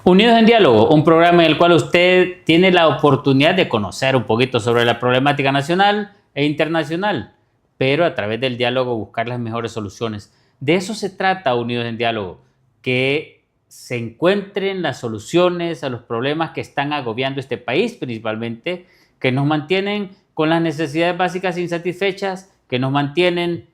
Unidos en Diálogo, un programa en el cual usted tiene la oportunidad de conocer un poquito sobre la problemática nacional e internacional, pero a través del diálogo buscar las mejores soluciones. De eso se trata Unidos en Diálogo, que se encuentren las soluciones a los problemas que están agobiando este país principalmente, que nos mantienen con las necesidades básicas insatisfechas, que nos mantienen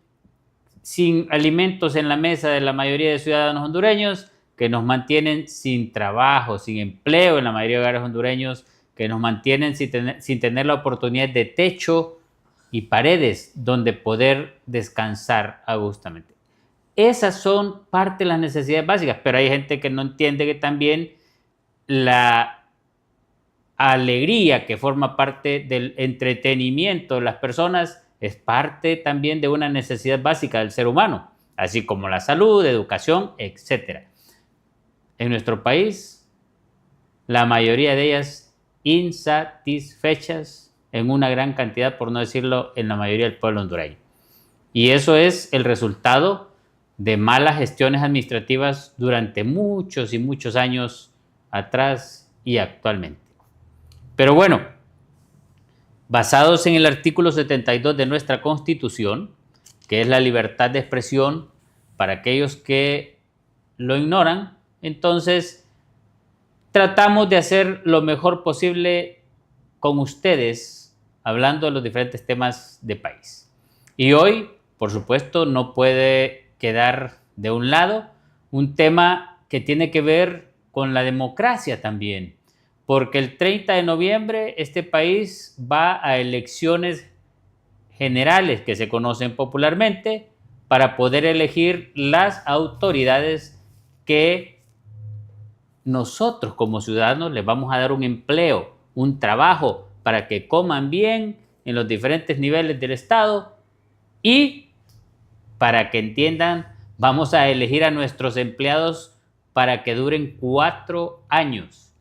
sin alimentos en la mesa de la mayoría de ciudadanos hondureños, que nos mantienen sin trabajo, sin empleo en la mayoría de hogares hondureños, que nos mantienen sin tener la oportunidad de techo y paredes donde poder descansar a gustamente. Esas son parte de las necesidades básicas, pero hay gente que no entiende que también la alegría que forma parte del entretenimiento de las personas es parte también de una necesidad básica del ser humano, así como la salud, educación, etc. En nuestro país, la mayoría de ellas insatisfechas en una gran cantidad, por no decirlo, en la mayoría del pueblo hondureño. Y eso es el resultado de malas gestiones administrativas durante muchos y muchos años atrás y actualmente. Pero bueno, basados en el artículo 72 de nuestra Constitución, que es la libertad de expresión para aquellos que lo ignoran, entonces tratamos de hacer lo mejor posible con ustedes, hablando de los diferentes temas de país. Y hoy, por supuesto, no puede quedar de un lado un tema que tiene que ver con la democracia también, porque el 30 de noviembre este país va a elecciones generales que se conocen popularmente para poder elegir las autoridades que nosotros como ciudadanos les vamos a dar un empleo, un trabajo para que coman bien en los diferentes niveles del Estado y para que entiendan, vamos a elegir a nuestros empleados para que duren 4 años.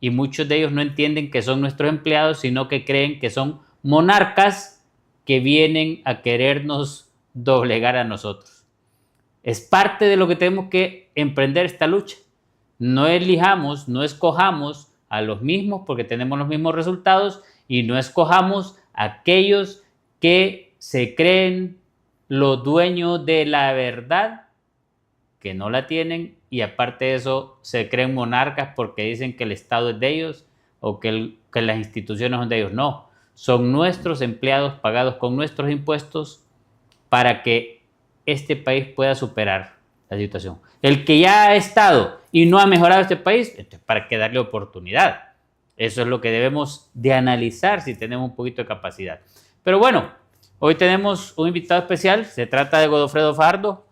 Y muchos de ellos no entienden que son nuestros empleados, sino que creen que son monarcas que vienen a querernos doblegar a nosotros. Es parte de lo que tenemos que emprender esta lucha. No elijamos, no escojamos a los mismos porque tenemos los mismos resultados y no escojamos a aquellos que se creen los dueños de la verdad, que no la tienen, y aparte de eso se creen monarcas porque dicen que el Estado es de ellos o que las instituciones son de ellos. No, son nuestros empleados pagados con nuestros impuestos para que este país pueda superar la situación. El que ya ha estado y no ha mejorado este país, ¿para qué darle oportunidad? Eso es lo que debemos de analizar si tenemos un poquito de capacidad. Pero bueno, hoy tenemos un invitado especial, se trata de Godofredo Fajardo.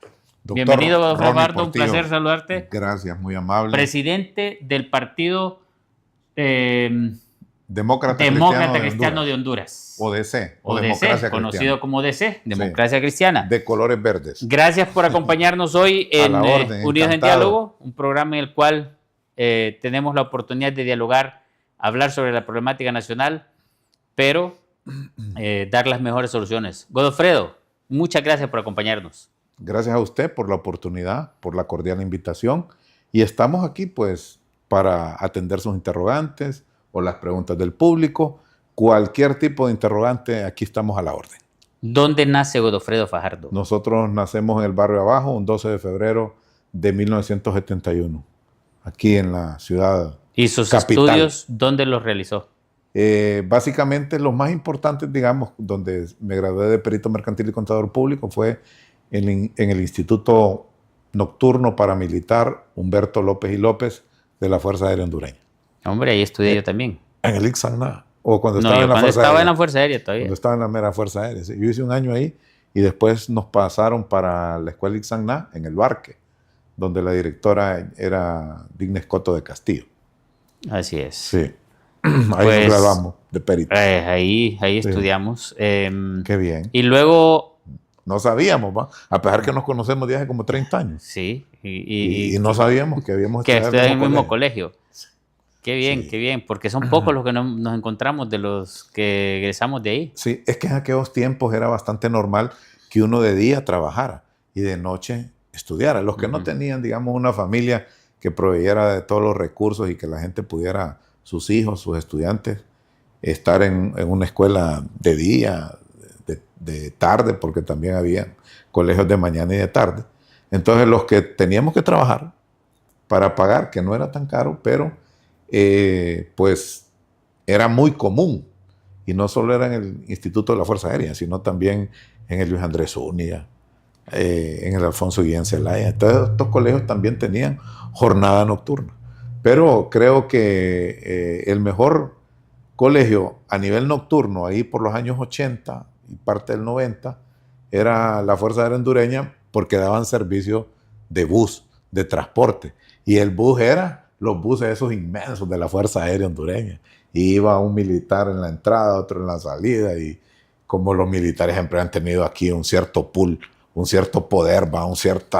Doctor, bienvenido, Godofredo Fajardo, un placer saludarte. Gracias, muy amable. Presidente del Partido Demócrata Cristiano de Honduras. O DC. O DC, conocido como DC, Democracia Cristiana. De colores verdes. Gracias por acompañarnos hoy en Unidos en Diálogo, un programa en el cual tenemos la oportunidad de dialogar, hablar sobre la problemática nacional, pero dar las mejores soluciones. Godofredo, muchas gracias por acompañarnos. Gracias a usted por la oportunidad, por la cordial invitación. Y estamos aquí pues para atender sus interrogantes o las preguntas del público. Cualquier tipo de interrogante, aquí estamos a la orden. ¿Dónde nace Godofredo Fajardo? Nosotros nacemos en el barrio Abajo, un 12 de febrero de 1971, aquí en la ciudad ¿Y sus capital. Estudios dónde los realizó? Básicamente los más importantes, digamos, donde me gradué de perito mercantil y contador público fue en el Instituto Nocturno Paramilitar Humberto López y López de la Fuerza Aérea Hondureña. Hombre, ahí estudié yo también. En el Ixagna. O cuando No, estaba en la Fuerza Aérea. en la Fuerza Aérea todavía. Cuando estaba en la mera Fuerza Aérea. Sí. Yo hice un año ahí y después nos pasaron para la escuela Ixagna en el Barque, donde la directora era Digna Escoto de Castillo. Así es. Sí. Ahí nos graduamos de perito. Ahí estudiamos. Qué bien. Y luego... No sabíamos, ¿va? A pesar que nos conocemos desde hace como 30 años. Sí. Y no sabíamos que habíamos estudiado en el mismo colegio. Qué bien, sí. Qué bien, porque son pocos los que nos encontramos de los que egresamos de ahí. Sí, es que en aquellos tiempos era bastante normal que uno de día trabajara y de noche estudiara. Los que no tenían, digamos, una familia que proveyera de todos los recursos y que la gente pudiera, sus hijos, sus estudiantes, estar en una escuela de día, de tarde, porque también había colegios de mañana y de tarde. Entonces los que teníamos que trabajar para pagar, que no era tan caro, pero pues era muy común. Y no solo era en el Instituto de la Fuerza Aérea, sino también en el Luis Andrés Zúñiga, en el Alfonso Guillén Zelaya. Entonces estos colegios también tenían jornada nocturna. Pero creo que el mejor colegio a nivel nocturno, ahí por los años 80 y parte del 90, era la Fuerza Aérea Hondureña, porque daban servicio de bus, de transporte. Y el bus era los buses esos inmensos de la Fuerza Aérea Hondureña. Y iba un militar en la entrada, otro en la salida, y como los militares siempre han tenido aquí un cierto pool, un cierto poder, un cierto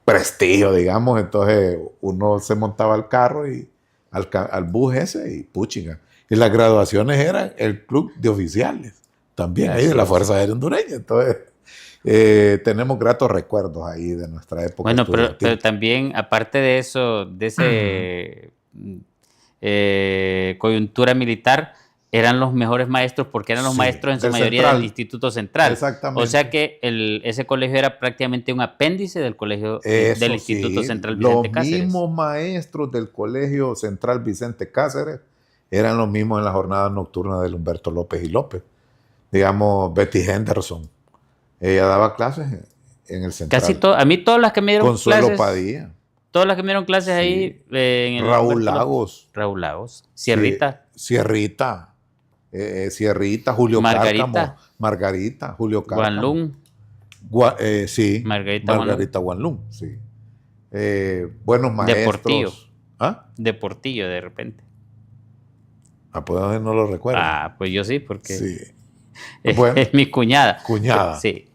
prestigio, digamos, entonces uno se montaba al carro y al bus ese y puchiga. Y las graduaciones eran el club de oficiales, también ahí de la Fuerza Aérea Hondureña. Entonces tenemos gratos recuerdos ahí de nuestra época. Bueno, pero también, aparte de eso, de ese coyuntura militar, eran los mejores maestros porque eran los maestros en su mayoría del Instituto Central. Exactamente. O sea que ese colegio era prácticamente un apéndice del colegio del Instituto Central Vicente Cáceres. Los mismos maestros del Colegio Central Vicente Cáceres eran los mismos en la jornada nocturna del Humberto López y López. Digamos, Betty Henderson. Ella daba clases en el Central. Casi a mí todas las que me dieron Consuelo clases. Padilla. Todas las que me dieron clases ahí. En el Raúl Lagos. Raúl Lagos. Sierrita. Sierrita. Julio Cárcamo. Margarita. Julio Cárcamo. Guanlún. Sí. Margarita Guanlún. Sí. Buenos maestros. Deportillo. ¿Ah? Deportillo, de repente. Pues no lo recuerdo. Pues yo sí, porque sí. Bueno, es mi cuñada. Sí.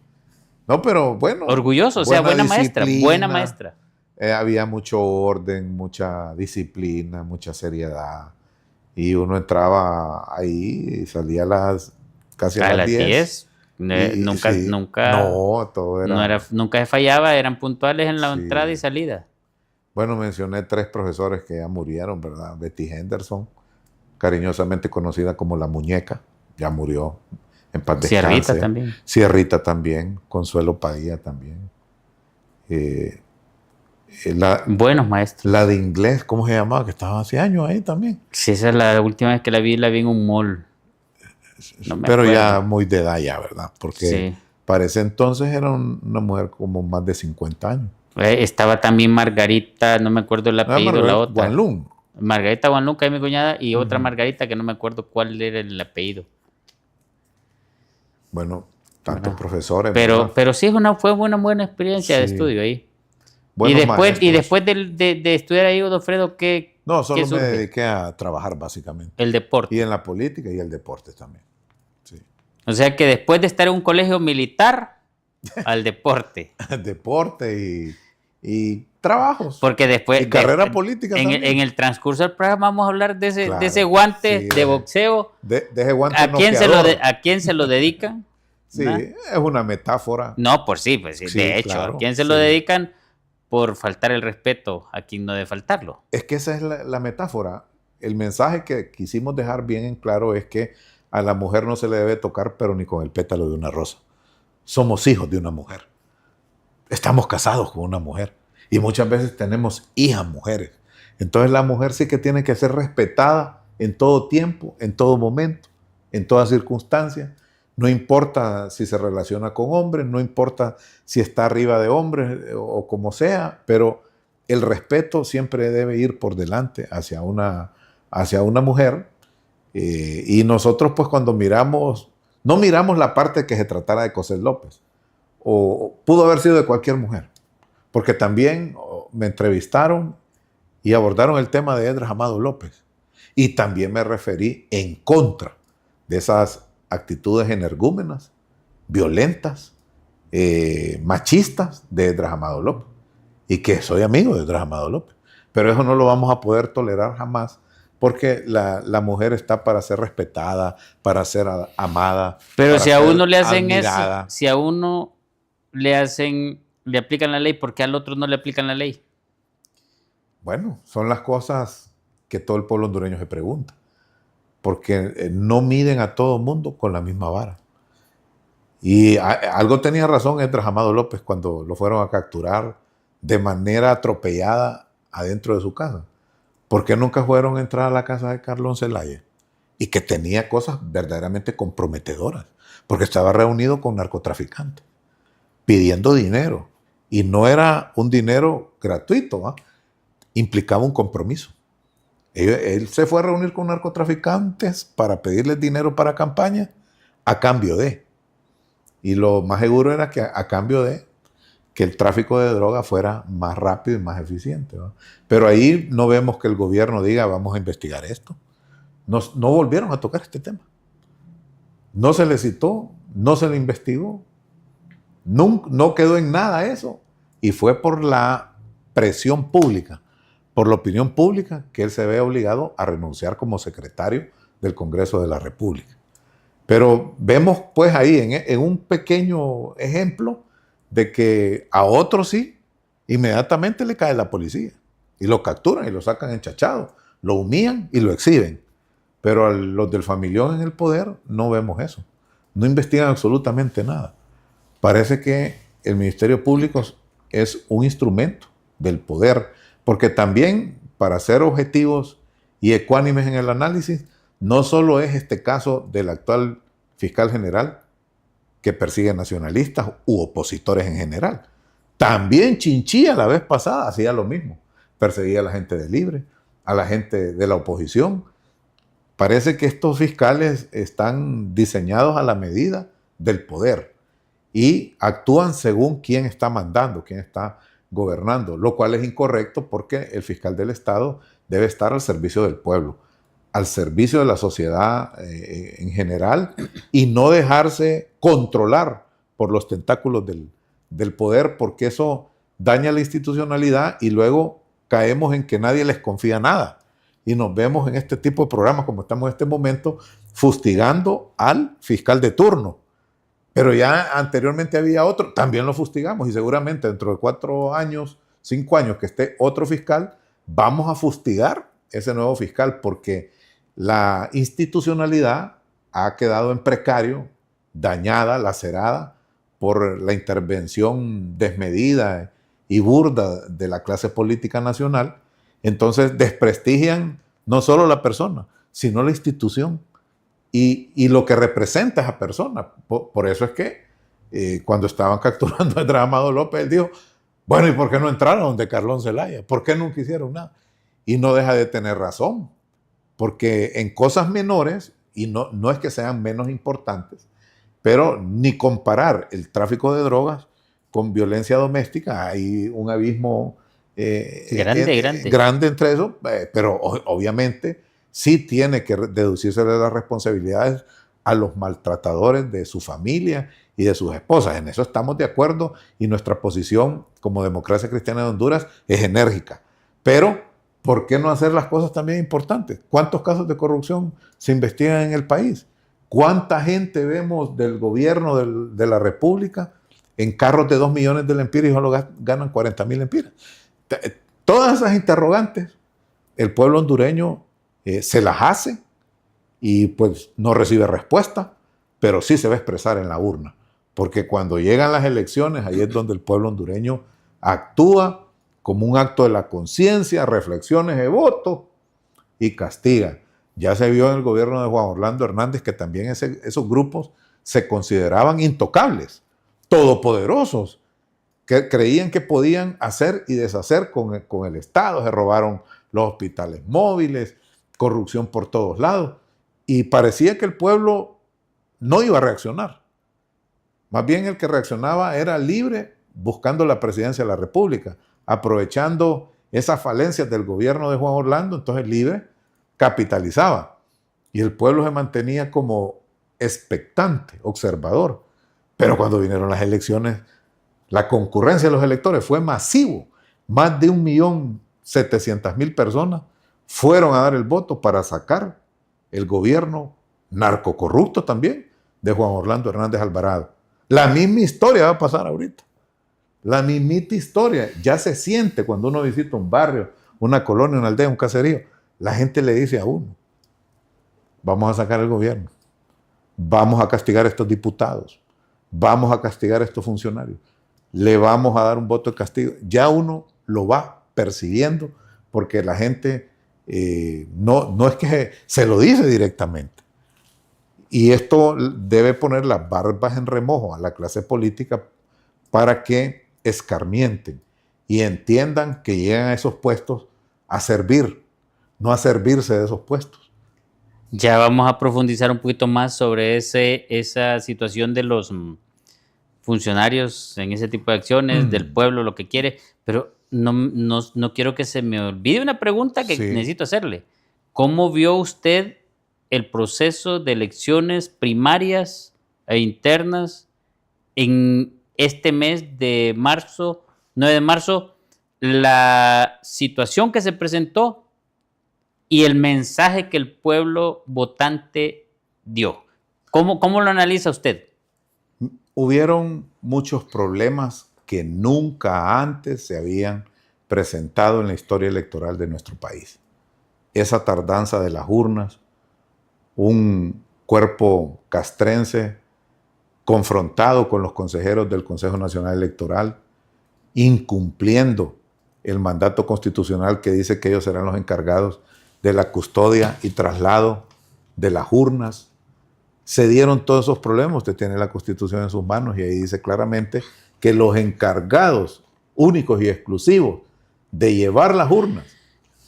No, pero bueno. Orgulloso, o sea, buena maestra. Buena maestra. Había mucho orden, mucha disciplina, mucha seriedad. Y uno entraba ahí y salía casi a las 10. Nunca. No, todo era. Nunca se fallaba, eran puntuales en la entrada y salida. Bueno, mencioné 3 profesores que ya murieron, ¿verdad? Betty Henderson, cariñosamente conocida como la muñeca, ya murió. En paz descanse. Sierrita también. Consuelo Padilla también. Buenos maestros. La de inglés, ¿cómo se llamaba? Que estaba hace años ahí también. Sí, esa es la última vez que la vi en un mall. Pero ya muy de edad ya, ¿verdad? Porque para ese entonces era una mujer como más de 50 años. Estaba también Margarita, no me acuerdo el apellido, la otra. Guanlún. Margarita Guanlún, que es mi cuñada, y otra Margarita que no me acuerdo cuál era el apellido. Bueno, tantos profesores. Pero sí fue una buena experiencia de estudio ahí. Y después de estudiar ahí, Godofredo, ¿qué? No, solo me dediqué a trabajar básicamente. El deporte. Y en la política y el deporte también. Sí. O sea que después de estar en un colegio militar, al deporte. Deporte y trabajos. Porque después. Y carrera política también. En el transcurso del programa vamos a hablar de ese guante de boxeo. De ese guante ¿A quién se lo dedican? Sí, ¿no? Es una metáfora. No, sí. De hecho, claro, ¿a quién se lo dedican? Por faltar el respeto a quien no debe faltarlo. Es que esa es la metáfora. El mensaje que quisimos dejar bien en claro es que a la mujer no se le debe tocar, pero ni con el pétalo de una rosa. Somos hijos de una mujer. Estamos casados con una mujer. Y muchas veces tenemos hijas mujeres. Entonces la mujer sí que tiene que ser respetada en todo tiempo, en todo momento, en toda circunstancia. No importa si se relaciona con hombres, no importa si está arriba de hombres o como sea, pero el respeto siempre debe ir por delante hacia una mujer. Y nosotros pues cuando no miramos la parte que se tratara de Cosette López, o pudo haber sido de cualquier mujer, porque también me entrevistaron y abordaron el tema de Edras Amado López, y también me referí en contra de esas actitudes energúmenas, violentas, machistas de Edras Amado López, y que soy amigo de Edras Amado López, pero eso no lo vamos a poder tolerar jamás, porque la mujer está para ser respetada, para ser amada. Pero si a uno le hacen admirada. Eso, si a uno le aplican la ley, ¿por qué al otro no le aplican la ley? Bueno, son las cosas que todo el pueblo hondureño se pregunta, porque no miden a todo el mundo con la misma vara. Y algo tenía razón Esdras Amado López cuando lo fueron a capturar de manera atropellada adentro de su casa. ¿Por qué nunca fueron a entrar a la casa de Carlón Zelaya? Y que tenía cosas verdaderamente comprometedoras, porque estaba reunido con narcotraficantes, pidiendo dinero. Y no era un dinero gratuito, ¿eh? Implicaba un compromiso. Él se fue a reunir con narcotraficantes para pedirles dinero para campaña a cambio de. Y lo más seguro era que a cambio de que el tráfico de droga fuera más rápido y más eficiente, ¿no? Pero ahí no vemos que el gobierno diga vamos a investigar esto. No volvieron a tocar este tema. No se le citó, no se le investigó, no quedó en nada eso. Y fue por la presión pública, por la opinión pública, que él se ve obligado a renunciar como secretario del Congreso de la República. Pero vemos pues ahí en un pequeño ejemplo de que a otros sí, inmediatamente le cae la policía y lo capturan y lo sacan enchachado, lo humillan y lo exhiben. Pero a los del familión en el poder no vemos eso. No investigan absolutamente nada. Parece que el Ministerio Público es un instrumento del poder, porque también para ser objetivos y ecuánimes en el análisis, no solo es este caso del actual fiscal general que persigue nacionalistas u opositores en general. También Chinchilla la vez pasada hacía lo mismo. Perseguía a la gente de Libre, a la gente de la oposición. Parece que estos fiscales están diseñados a la medida del poder y actúan según quién está mandando, quién está gobernando, lo cual es incorrecto porque el fiscal del Estado debe estar al servicio del pueblo, al servicio de la sociedad en general y no dejarse controlar por los tentáculos del poder, porque eso daña la institucionalidad y luego caemos en que nadie les confía nada. Y nos vemos en este tipo de programas, como estamos en este momento, fustigando al fiscal de turno. Pero ya anteriormente había otro, también lo fustigamos y seguramente dentro de 4 años, 5 años que esté otro fiscal, vamos a fustigar ese nuevo fiscal porque la institucionalidad ha quedado en precario, dañada, lacerada por la intervención desmedida y burda de la clase política nacional. Entonces desprestigian no solo la persona, sino la institución y lo que representa esa persona. Por eso es que cuando estaban capturando a Esdras Amado López, él dijo, bueno, ¿y por qué no entraron donde Carlón Zelaya? ¿Por qué nunca hicieron nada? Y no deja de tener razón, porque en cosas menores, y no es que sean menos importantes, pero ni comparar el tráfico de drogas con violencia doméstica, hay un abismo grande entre eso, pero obviamente sí tiene que deducirse de las responsabilidades a los maltratadores de su familia y de sus esposas. En eso estamos de acuerdo y nuestra posición como Democracia Cristiana de Honduras es enérgica. Pero, ¿por qué no hacer las cosas también importantes? ¿Cuántos casos de corrupción se investigan en el país? ¿Cuánta gente vemos del gobierno de la República en carros de 2 millones de lempiras y solo ganan 40,000 lempiras? Todas esas interrogantes, el pueblo hondureño se las hace y pues no recibe respuesta, pero sí se va a expresar en la urna. Porque cuando llegan las elecciones, ahí es donde el pueblo hondureño actúa como un acto de la conciencia, reflexiones de voto y castiga. Ya se vio en el gobierno de Juan Orlando Hernández que también esos grupos se consideraban intocables, todopoderosos, que creían que podían hacer y deshacer con el Estado. Se robaron los hospitales móviles, corrupción por todos lados. Y parecía que el pueblo no iba a reaccionar. Más bien el que reaccionaba era Libre, buscando la presidencia de la República, aprovechando esas falencias del gobierno de Juan Orlando. Entonces Libre capitalizaba y el pueblo se mantenía como expectante, observador. Pero cuando vinieron las elecciones, la concurrencia de los electores fue masivo. Más de 1.700.000 personas fueron a dar el voto para sacar el gobierno narcocorrupto también de Juan Orlando Hernández Alvarado. La misma historia va a pasar ahorita. La mismita historia ya se siente cuando uno visita un barrio una colonia, una aldea, un caserío, la gente le dice a uno, vamos a sacar el gobierno, vamos a castigar a estos diputados, vamos a castigar a estos funcionarios, le vamos a dar un voto de castigo. Ya uno lo va percibiendo porque la gente no es que se lo dice directamente. Y esto debe poner las barbas en remojo a la clase política para que escarmienten y entiendan que llegan a esos puestos a servir, no a servirse de esos puestos. Ya vamos a profundizar un poquito más sobre esa situación de los funcionarios en ese tipo de acciones, del pueblo, lo que quiere, pero no quiero que se me olvide una pregunta que necesito hacerle. ¿Cómo vio usted el proceso de elecciones primarias e internas en este mes de marzo, 9 de marzo, la situación que se presentó y el mensaje que el pueblo votante dio? ¿Cómo lo analiza usted? Hubieron muchos problemas que nunca antes se habían presentado en la historia electoral de nuestro país. Esa tardanza de las urnas, un cuerpo castrense confrontado con los consejeros del Consejo Nacional Electoral, incumpliendo el mandato constitucional que dice que ellos serán los encargados de la custodia y traslado de las urnas. Se dieron todos esos problemas, usted tiene la Constitución en sus manos y ahí dice claramente que los encargados únicos y exclusivos de llevar las urnas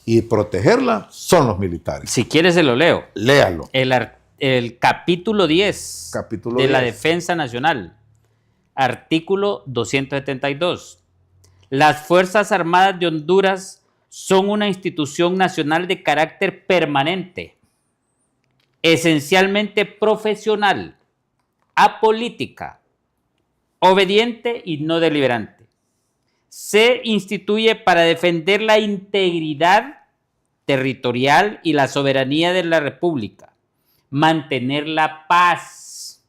y protegerlas son los militares. Si quiere se lo leo. Léalo. El capítulo 10 de la Defensa Nacional, artículo 272. Las Fuerzas Armadas de Honduras son una institución nacional de carácter permanente, esencialmente profesional, apolítica, obediente y no deliberante. Se instituye para defender la integridad territorial y la soberanía de la República, mantener la paz,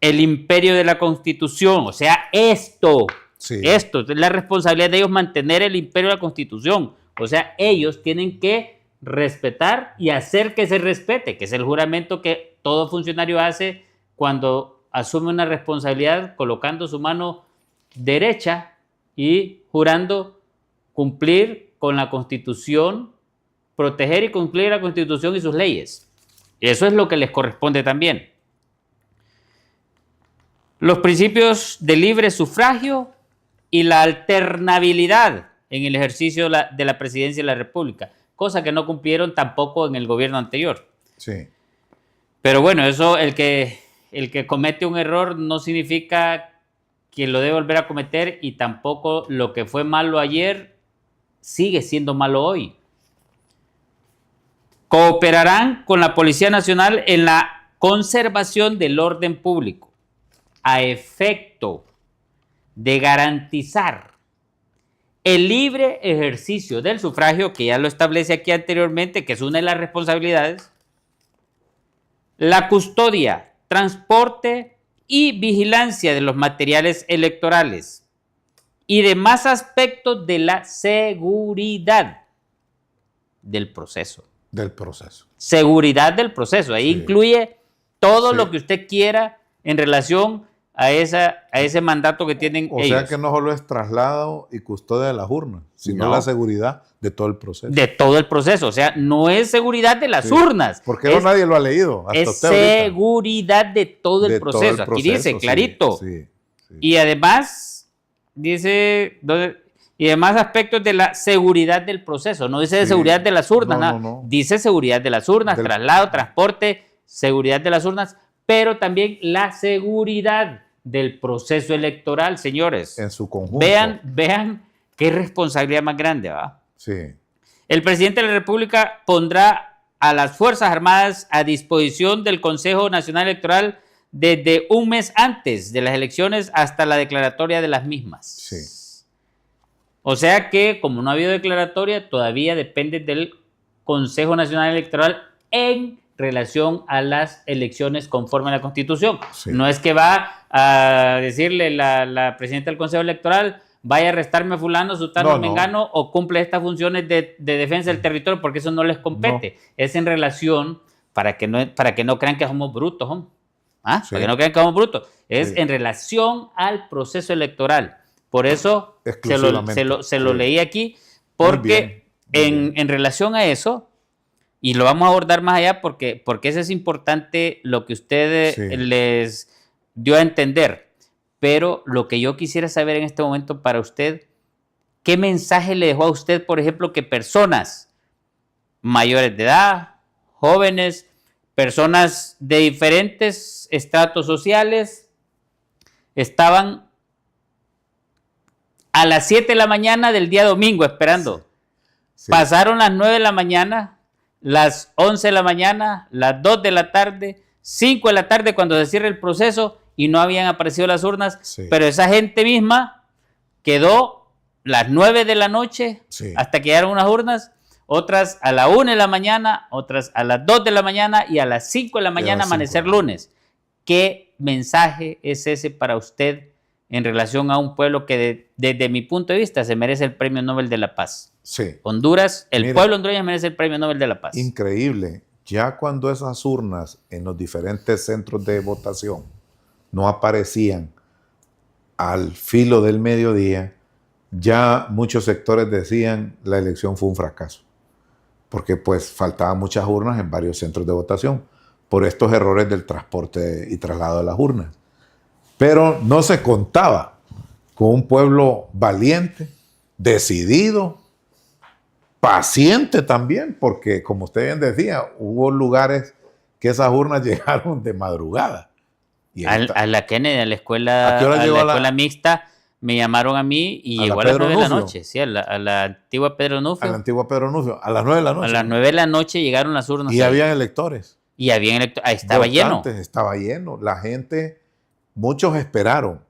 el imperio de la Constitución, o sea, esto es la responsabilidad de ellos, mantener el imperio de la Constitución, o sea, ellos tienen que respetar y hacer que se respete, que es el juramento que todo funcionario hace cuando asume una responsabilidad, colocando su mano derecha y jurando cumplir con la Constitución, proteger y cumplir la Constitución y sus leyes. Eso es lo que les corresponde también. Los principios de libre sufragio y la alternabilidad en el ejercicio de la presidencia de la República, cosa que no cumplieron tampoco en el gobierno anterior. Sí. Pero bueno, eso, el que comete un error no significa que lo debe volver a cometer, y tampoco lo que fue malo ayer sigue siendo malo hoy. Cooperarán con la Policía Nacional en la conservación del orden público, a efecto de garantizar el libre ejercicio del sufragio, que ya lo establece aquí anteriormente, que es una de las responsabilidades, la custodia, transporte y vigilancia de los materiales electorales y demás aspectos de la seguridad del proceso. Del proceso. Seguridad del proceso. Ahí incluye todo lo que usted quiera en relación a ese mandato que tienen ellos. O sea que no solo es traslado y custodia de las urnas, sino la seguridad de todo el proceso. De todo el proceso. O sea, no es seguridad de las urnas. Porque nadie lo ha leído. Hasta es seguridad de todo el proceso. Aquí dice clarito. Y además, dice... Y demás aspectos de la seguridad del proceso. No dice de seguridad de las urnas, no. Dice seguridad de las urnas, traslado, transporte, seguridad de las urnas, pero también la seguridad del proceso electoral, señores. En su conjunto. Vean qué responsabilidad más grande, ¿va? Sí. El presidente de la República pondrá a las Fuerzas Armadas a disposición del Consejo Nacional Electoral desde un mes antes de las elecciones hasta la declaratoria de las mismas. Sí. O sea que, como no ha habido declaratoria, todavía depende del Consejo Nacional Electoral en relación a las elecciones conforme a la Constitución. Sí. No es que va a decirle la presidenta del Consejo Electoral, vaya a arrestarme a fulano, sutano, No, no. mengano, o cumple estas funciones de defensa del territorio, porque eso no les compete. Es en relación, para que no crean que somos brutos, hombre. ¿Ah? Sí. Para que no crean que somos brutos. Es Sí. en relación al proceso electoral. Por eso Exclusivamente. se lo Sí. leí aquí, Muy porque bien. en relación a eso, y lo vamos a abordar más allá, porque eso es importante lo que usted Sí. les dio a entender. Pero lo que yo quisiera saber en este momento para usted, ¿qué mensaje le dejó a usted, por ejemplo, que personas mayores de edad, jóvenes, personas de diferentes estratos sociales, estaban a las 7 de la mañana del día domingo esperando? Sí. Pasaron las 9 de la mañana, las 11 de la mañana, las 2 de la tarde, 5 de la tarde cuando se cierra el proceso y no habían aparecido las urnas, Sí. pero esa gente misma quedó las 9 de la noche Sí. hasta que llegaron unas urnas, otras a la 1 de la mañana, otras a las 2 de la mañana y a las 5 de la mañana amanecer lunes. ¿Qué mensaje es ese para usted en relación a un pueblo que desde mi punto de vista se merece el Premio Nobel de la Paz? Sí. Honduras, el Mira, pueblo hondureño merece el Premio Nobel de la Paz. Increíble. Ya cuando esas urnas en los diferentes centros de votación no aparecían al filo del mediodía, ya muchos sectores decían la elección fue un fracaso, porque pues faltaban muchas urnas en varios centros de votación por estos errores del transporte y traslado de las urnas. Pero no se contaba con un pueblo valiente, decidido, paciente también, porque como usted bien decía, hubo lugares que esas urnas llegaron de madrugada. Y a la Kennedy, a la escuela, ¿A qué hora llegó la escuela mixta, me llamaron a mí y a llegó la a las Pedro 9 de la Nufio? noche, sí, a la antigua Pedro A la Nufio. antigua Pedro Nufio, a las 9 de la noche. A las 9 de la noche llegaron las urnas. Y ahí. había electores. Y había ahí estaba lleno. Estaba lleno. La gente, muchos esperaron.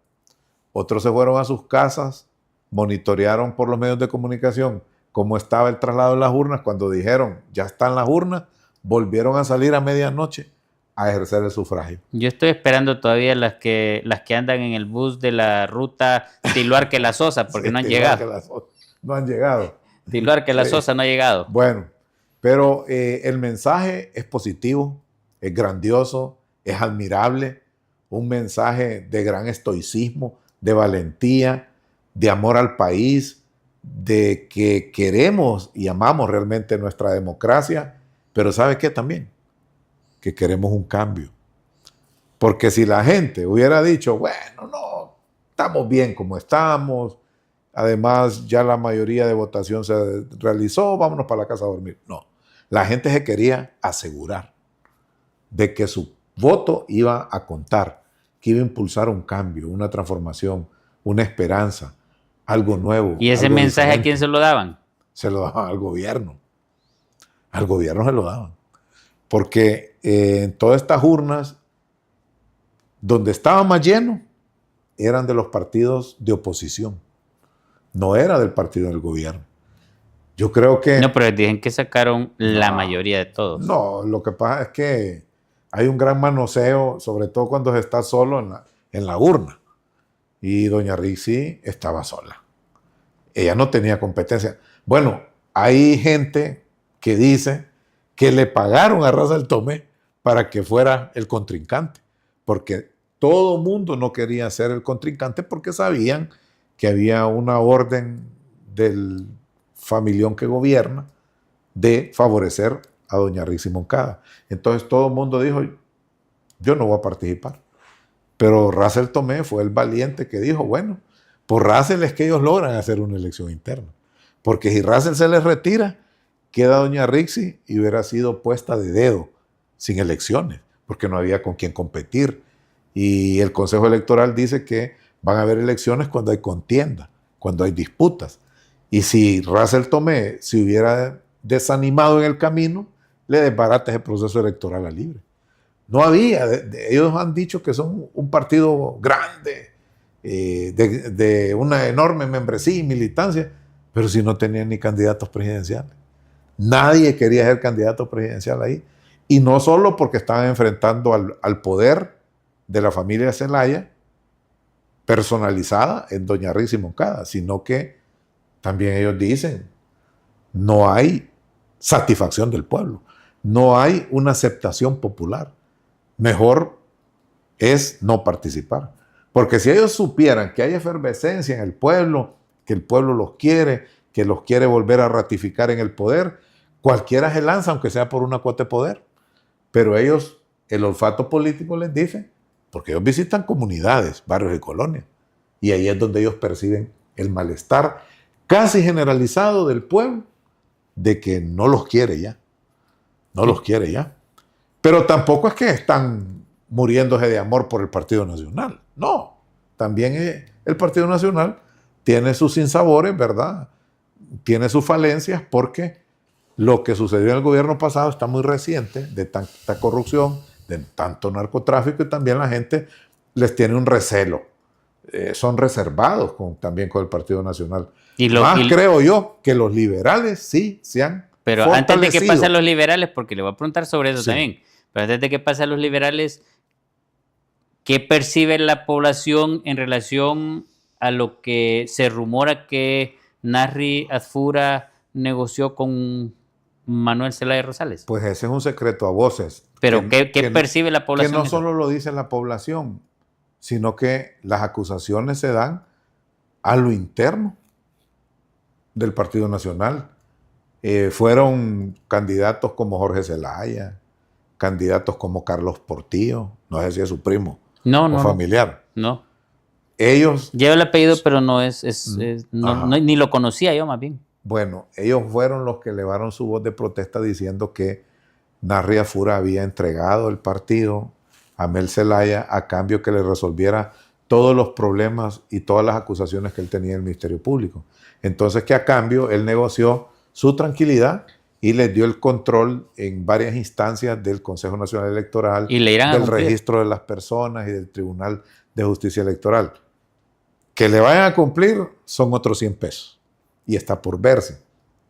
Otros se fueron a sus casas, monitorearon por los medios de comunicación cómo estaba el traslado de las urnas. Cuando dijeron, ya están las urnas, volvieron a salir a medianoche a ejercer el sufragio. Yo estoy esperando todavía las que andan en el bus de la ruta Tiluarque La Sosa, porque Sí, no han llegado. No han llegado. Tiluarque La Sí. Sosa no ha llegado. Bueno, pero el mensaje es positivo, es grandioso, es admirable, un mensaje de gran estoicismo, de valentía, de amor al país, de que queremos y amamos realmente nuestra democracia, pero ¿sabe qué también? Que queremos un cambio. Porque si la gente hubiera dicho, bueno, no, estamos bien como estamos, además ya la mayoría de votación se realizó, vámonos para la casa a dormir. No, la gente se quería asegurar de que su voto iba a contar, que iba a impulsar un cambio, una transformación, una esperanza, algo nuevo. ¿Y ese algo mensaje diferente. a quién se lo daban? Se lo daban al gobierno. Al gobierno se lo daban. Porque en todas estas urnas, donde estaba más lleno, eran de los partidos de oposición. No era del partido del gobierno. Yo creo que... No, pero dicen que sacaron la mayoría de todos. No, lo que pasa es que hay un gran manoseo, sobre todo cuando se está solo en la urna. Y doña Rixi estaba sola. Ella no tenía competencia. Bueno, hay gente que dice que le pagaron a Russell Tomé para que fuera el contrincante, porque todo mundo no quería ser el contrincante porque sabían que había una orden del familión que gobierna de favorecer a doña Rixi Moncada. Entonces todo el mundo dijo, yo no voy a participar. Pero Russell Tomé fue el valiente que dijo, bueno, por Russell es que ellos logran hacer una elección interna. Porque si Russell se les retira, queda doña Rixi y hubiera sido puesta de dedo, sin elecciones, porque no había con quién competir. Y el Consejo Electoral dice que van a haber elecciones cuando hay contienda, cuando hay disputas. Y si Russell Tomé se hubiera desanimado en el camino, le desbarata ese proceso electoral a libre. No había, ellos han dicho que son un partido grande, de una enorme membresía y militancia, pero si no tenían ni candidatos presidenciales. Nadie quería ser candidato presidencial ahí. Y no solo porque estaban enfrentando al poder de la familia Zelaya, personalizada en doña Risa y Moncada, sino que también ellos dicen, no hay satisfacción del pueblo, no hay una aceptación popular. Mejor es no participar. Porque si ellos supieran que hay efervescencia en el pueblo, que el pueblo los quiere, que los quiere volver a ratificar en el poder, cualquiera se lanza, aunque sea por una cuota de poder. Pero ellos, el olfato político les dice, porque ellos visitan comunidades, barrios y colonias, y ahí es donde ellos perciben el malestar casi generalizado del pueblo de que no los quiere ya, no los quiere ya. Pero tampoco es que están muriéndose de amor por el Partido Nacional, no. También el Partido Nacional tiene sus sinsabores, ¿verdad? Tiene sus falencias porque lo que sucedió en el gobierno pasado está muy reciente, de tanta corrupción, de tanto narcotráfico, y también la gente les tiene un recelo. Son reservados también con el Partido Nacional. Creo yo que los liberales sí se han Pero antes de que pasen los liberales, porque le voy a preguntar sobre eso también, pero antes de que pasen los liberales, ¿qué percibe la población en relación a lo que se rumora que Narri Asfura negoció con Manuel Zelaya Rosales? Pues ese es un secreto a voces. Pero ¿qué percibe la población? Que no solo lo dice la población, sino que las acusaciones se dan a lo interno del Partido Nacional. Fueron candidatos como Jorge Zelaya, candidatos como Carlos Portillo, no sé si es su primo o familiar. No. Ellos... Lleva el apellido, pero no ni lo conocía yo más bien. Bueno, ellos fueron los que elevaron su voz de protesta diciendo que Narri Asfura había entregado el partido a Mel Zelaya a cambio que le resolviera todos los problemas y todas las acusaciones que él tenía en el Ministerio Público. Entonces que a cambio él negoció su tranquilidad y les dio el control en varias instancias del Consejo Nacional Electoral, del registro de las personas y del Tribunal de Justicia Electoral. Que le vayan a cumplir son otros 100 pesos. Y está por verse.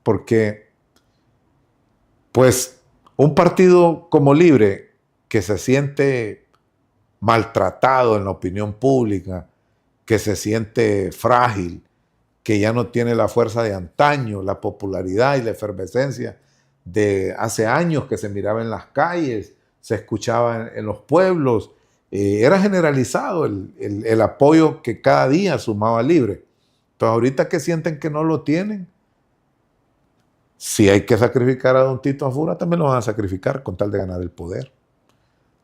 Porque, pues, un partido como Libre, que se siente maltratado en la opinión pública, que se siente frágil, que ya no tiene la fuerza de antaño, la popularidad y la efervescencia de hace años que se miraba en las calles, se escuchaba en los pueblos, era generalizado el apoyo que cada día sumaba Libre. Entonces ahorita que sienten que no lo tienen, si hay que sacrificar a don Tito Asfura, también lo van a sacrificar con tal de ganar el poder.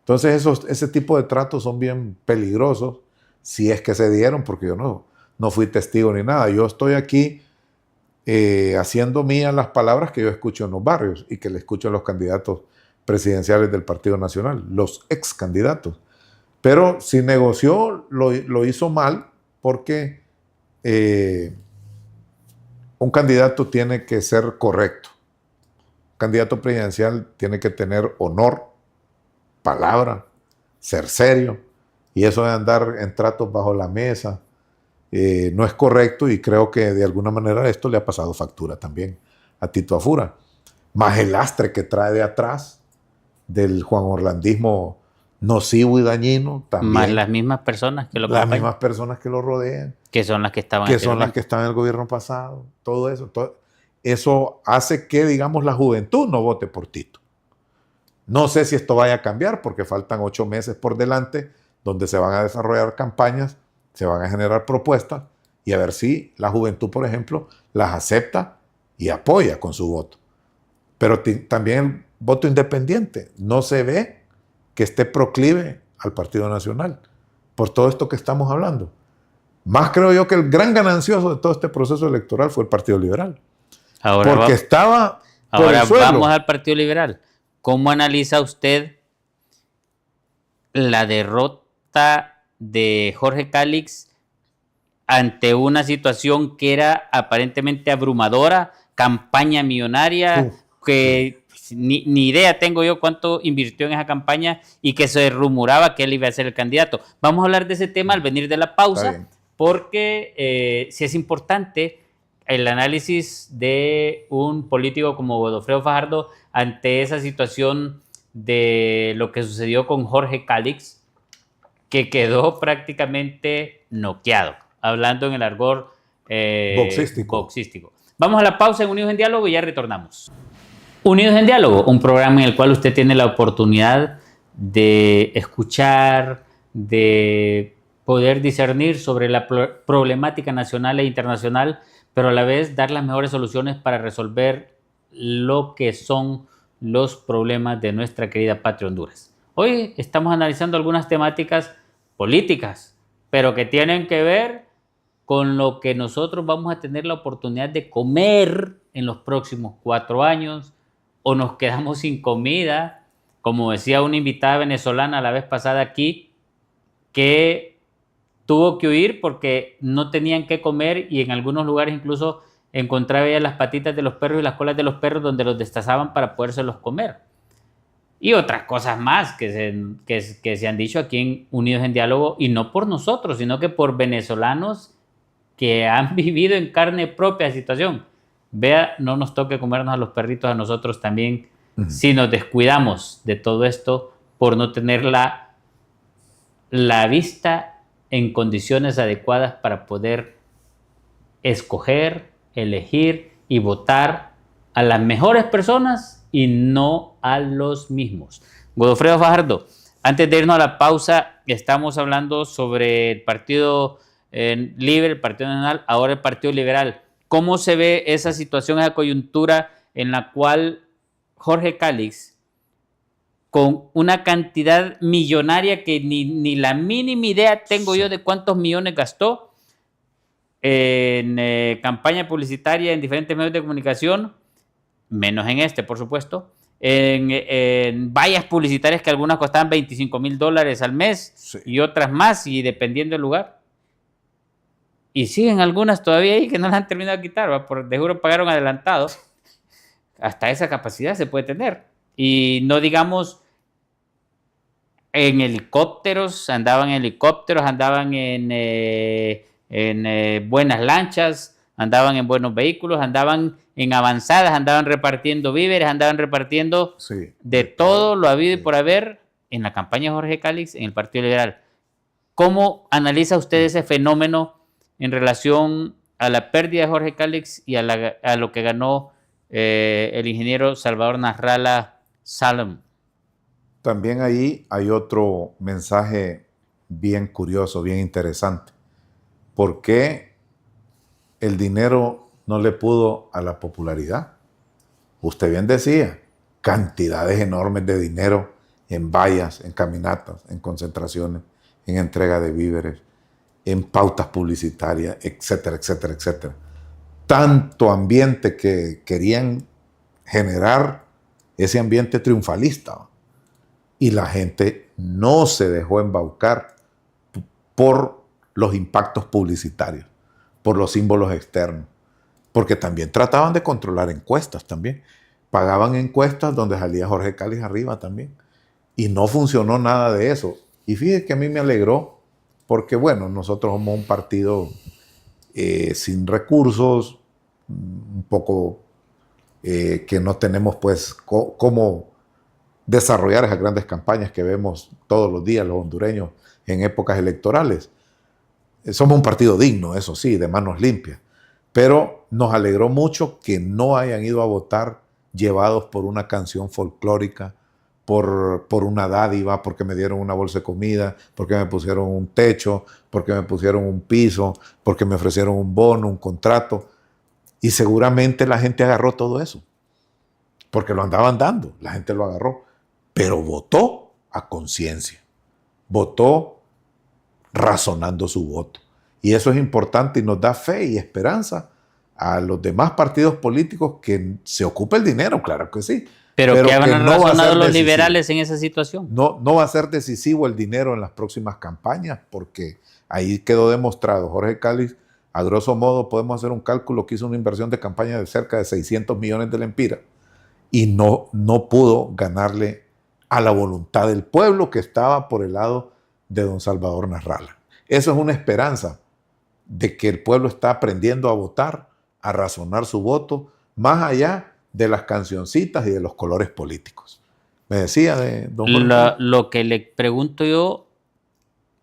Entonces ese tipo de tratos son bien peligrosos, si es que se dieron, porque yo no fui testigo ni nada. Yo estoy aquí haciendo mías las palabras que yo escucho en los barrios y que le escucho a los candidatos presidenciales del Partido Nacional, los ex candidatos. Pero si negoció, lo hizo mal, porque un candidato tiene que ser correcto. Un candidato presidencial tiene que tener honor, palabra, ser serio, y eso de andar en tratos bajo la mesa no es correcto, y creo que de alguna manera esto le ha pasado factura también a Tito Asfura. Más el lastre que trae de atrás del Juan Orlandismo nocivo y dañino. También, más las mismas personas que lo acompañan. Las mismas personas que lo rodean. Que son las que estaban en el gobierno pasado. Todo eso hace que, digamos, la juventud no vote por Tito. No sé si esto vaya a cambiar, porque faltan 8 meses por delante, donde se van a desarrollar campañas, se van a generar propuestas, y a ver si la juventud, por ejemplo, las acepta y apoya con su voto. Pero también el voto independiente no se ve que esté proclive al Partido Nacional, por todo esto que estamos hablando. Más creo yo que el gran ganancioso de todo este proceso electoral fue el Partido Liberal. Porque estaba por el suelo. Vamos al Partido Liberal. ¿Cómo analiza usted la derrota de Jorge Calix ante una situación que era aparentemente abrumadora, campaña millonaria, que ni idea tengo yo cuánto invirtió en esa campaña y que se rumoraba que él iba a ser el candidato? Vamos a hablar de ese tema al venir de la pausa, porque sí es importante el análisis de un político como Godofredo Fajardo ante esa situación de lo que sucedió con Jorge Calix, que quedó prácticamente noqueado, hablando en el argot boxístico. Vamos a la pausa en Unidos en Diálogo y ya retornamos. Unidos en Diálogo, un programa en el cual usted tiene la oportunidad de escuchar, de poder discernir sobre la problemática nacional e internacional, pero a la vez dar las mejores soluciones para resolver lo que son los problemas de nuestra querida patria Honduras. Hoy estamos analizando algunas temáticas políticas, pero que tienen que ver con lo que nosotros vamos a tener la oportunidad de comer en los próximos 4 años, o nos quedamos sin comida, como decía una invitada venezolana la vez pasada aquí, que tuvo que huir porque no tenían qué comer y en algunos lugares incluso encontraba ella las patitas de los perros y las colas de los perros donde los destazaban para podérselos comer. Y otras cosas más que se han dicho aquí en Unidos en Diálogo, y no por nosotros, sino que por venezolanos que han vivido en carne propia la situación. Vea, no nos toque comernos a los perritos a nosotros también, si nos descuidamos de todo esto por no tener la vista en condiciones adecuadas para poder escoger, elegir y votar a las mejores personas y no a los mismos. Godofredo Fajardo, antes de irnos a la pausa, estamos hablando sobre el Partido Libre, el Partido Nacional, ahora el Partido Liberal. ¿Cómo se ve esa situación, esa coyuntura en la cual Jorge Cálix, con una cantidad millonaria que ni la mínima idea tengo yo de cuántos millones gastó en campaña publicitaria en diferentes medios de comunicación, menos en este, por supuesto, en vallas publicitarias que algunas costaban $25,000 al mes, sí, y otras más, y dependiendo del lugar. Y siguen algunas todavía ahí que no las han terminado de quitar, ¿va? De seguro pagaron adelantado. Hasta esa capacidad se puede tener. Y no digamos en helicópteros, andaban en buenas lanchas, andaban en buenos vehículos, andaban en avanzadas, andaban repartiendo víveres, andaban repartiendo de todo lo habido y por haber en la campaña de Jorge Cálix en el Partido Liberal. ¿Cómo analiza usted ese fenómeno en relación a la pérdida de Jorge Cálix y a lo que ganó el ingeniero Salvador Nasralla Salem? También ahí hay otro mensaje bien curioso, bien interesante. ¿Por qué el dinero no le pudo a la popularidad? Usted bien decía, cantidades enormes de dinero en vallas, en caminatas, en concentraciones, en entrega de víveres, en pautas publicitarias, etcétera, etcétera, etcétera. Tanto ambiente que querían generar ese ambiente triunfalista. Y la gente no se dejó embaucar por los impactos publicitarios, por los símbolos externos, porque también trataban de controlar encuestas también. Pagaban encuestas donde salía Jorge Cálix arriba también. Y no funcionó nada de eso. Y fíjese que a mí me alegró, porque bueno, nosotros somos un partido sin recursos, un poco que no tenemos pues cómo desarrollar esas grandes campañas que vemos todos los días los hondureños en épocas electorales. Somos un partido digno, eso sí, de manos limpias, pero nos alegró mucho que no hayan ido a votar llevados por una canción folclórica, por una dádiva, porque me dieron una bolsa de comida, porque me pusieron un techo, porque me pusieron un piso, porque me ofrecieron un bono, un contrato. Y seguramente la gente agarró todo eso, porque lo andaban dando, la gente lo agarró, pero votó a conciencia, votó razonando su voto. Y eso es importante y nos da fe y esperanza a los demás partidos políticos que se ocupe el dinero, claro que sí. Pero ¿qué han razonado los liberales en esa situación? No va a ser decisivo el dinero en las próximas campañas, porque ahí quedó demostrado. Jorge Cálix, a grosso modo, podemos hacer un cálculo que hizo una inversión de campaña de cerca de 600 millones de lempiras y no pudo ganarle a la voluntad del pueblo que estaba por el lado de don Salvador Nasralla. Eso es una esperanza de que el pueblo está aprendiendo a votar, a razonar su voto, más allá de las cancioncitas y de los colores políticos. Me decía de don Jorge. Lo que le pregunto yo,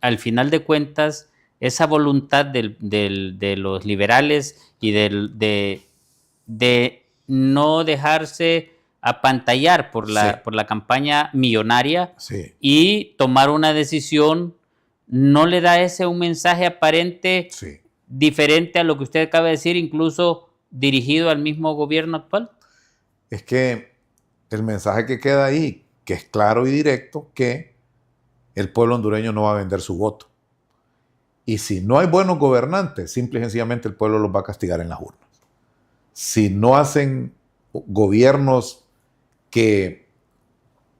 al final de cuentas, esa voluntad de los liberales y de no dejarse apantallar por la campaña millonaria y tomar una decisión, ¿no le da ese un mensaje aparente diferente a lo que usted acaba de decir, incluso dirigido al mismo gobierno actual? Es que el mensaje que queda ahí, que es claro y directo, que el pueblo hondureño no va a vender su voto. Y si no hay buenos gobernantes, simple y sencillamente el pueblo los va a castigar en las urnas. Si no hacen gobiernos que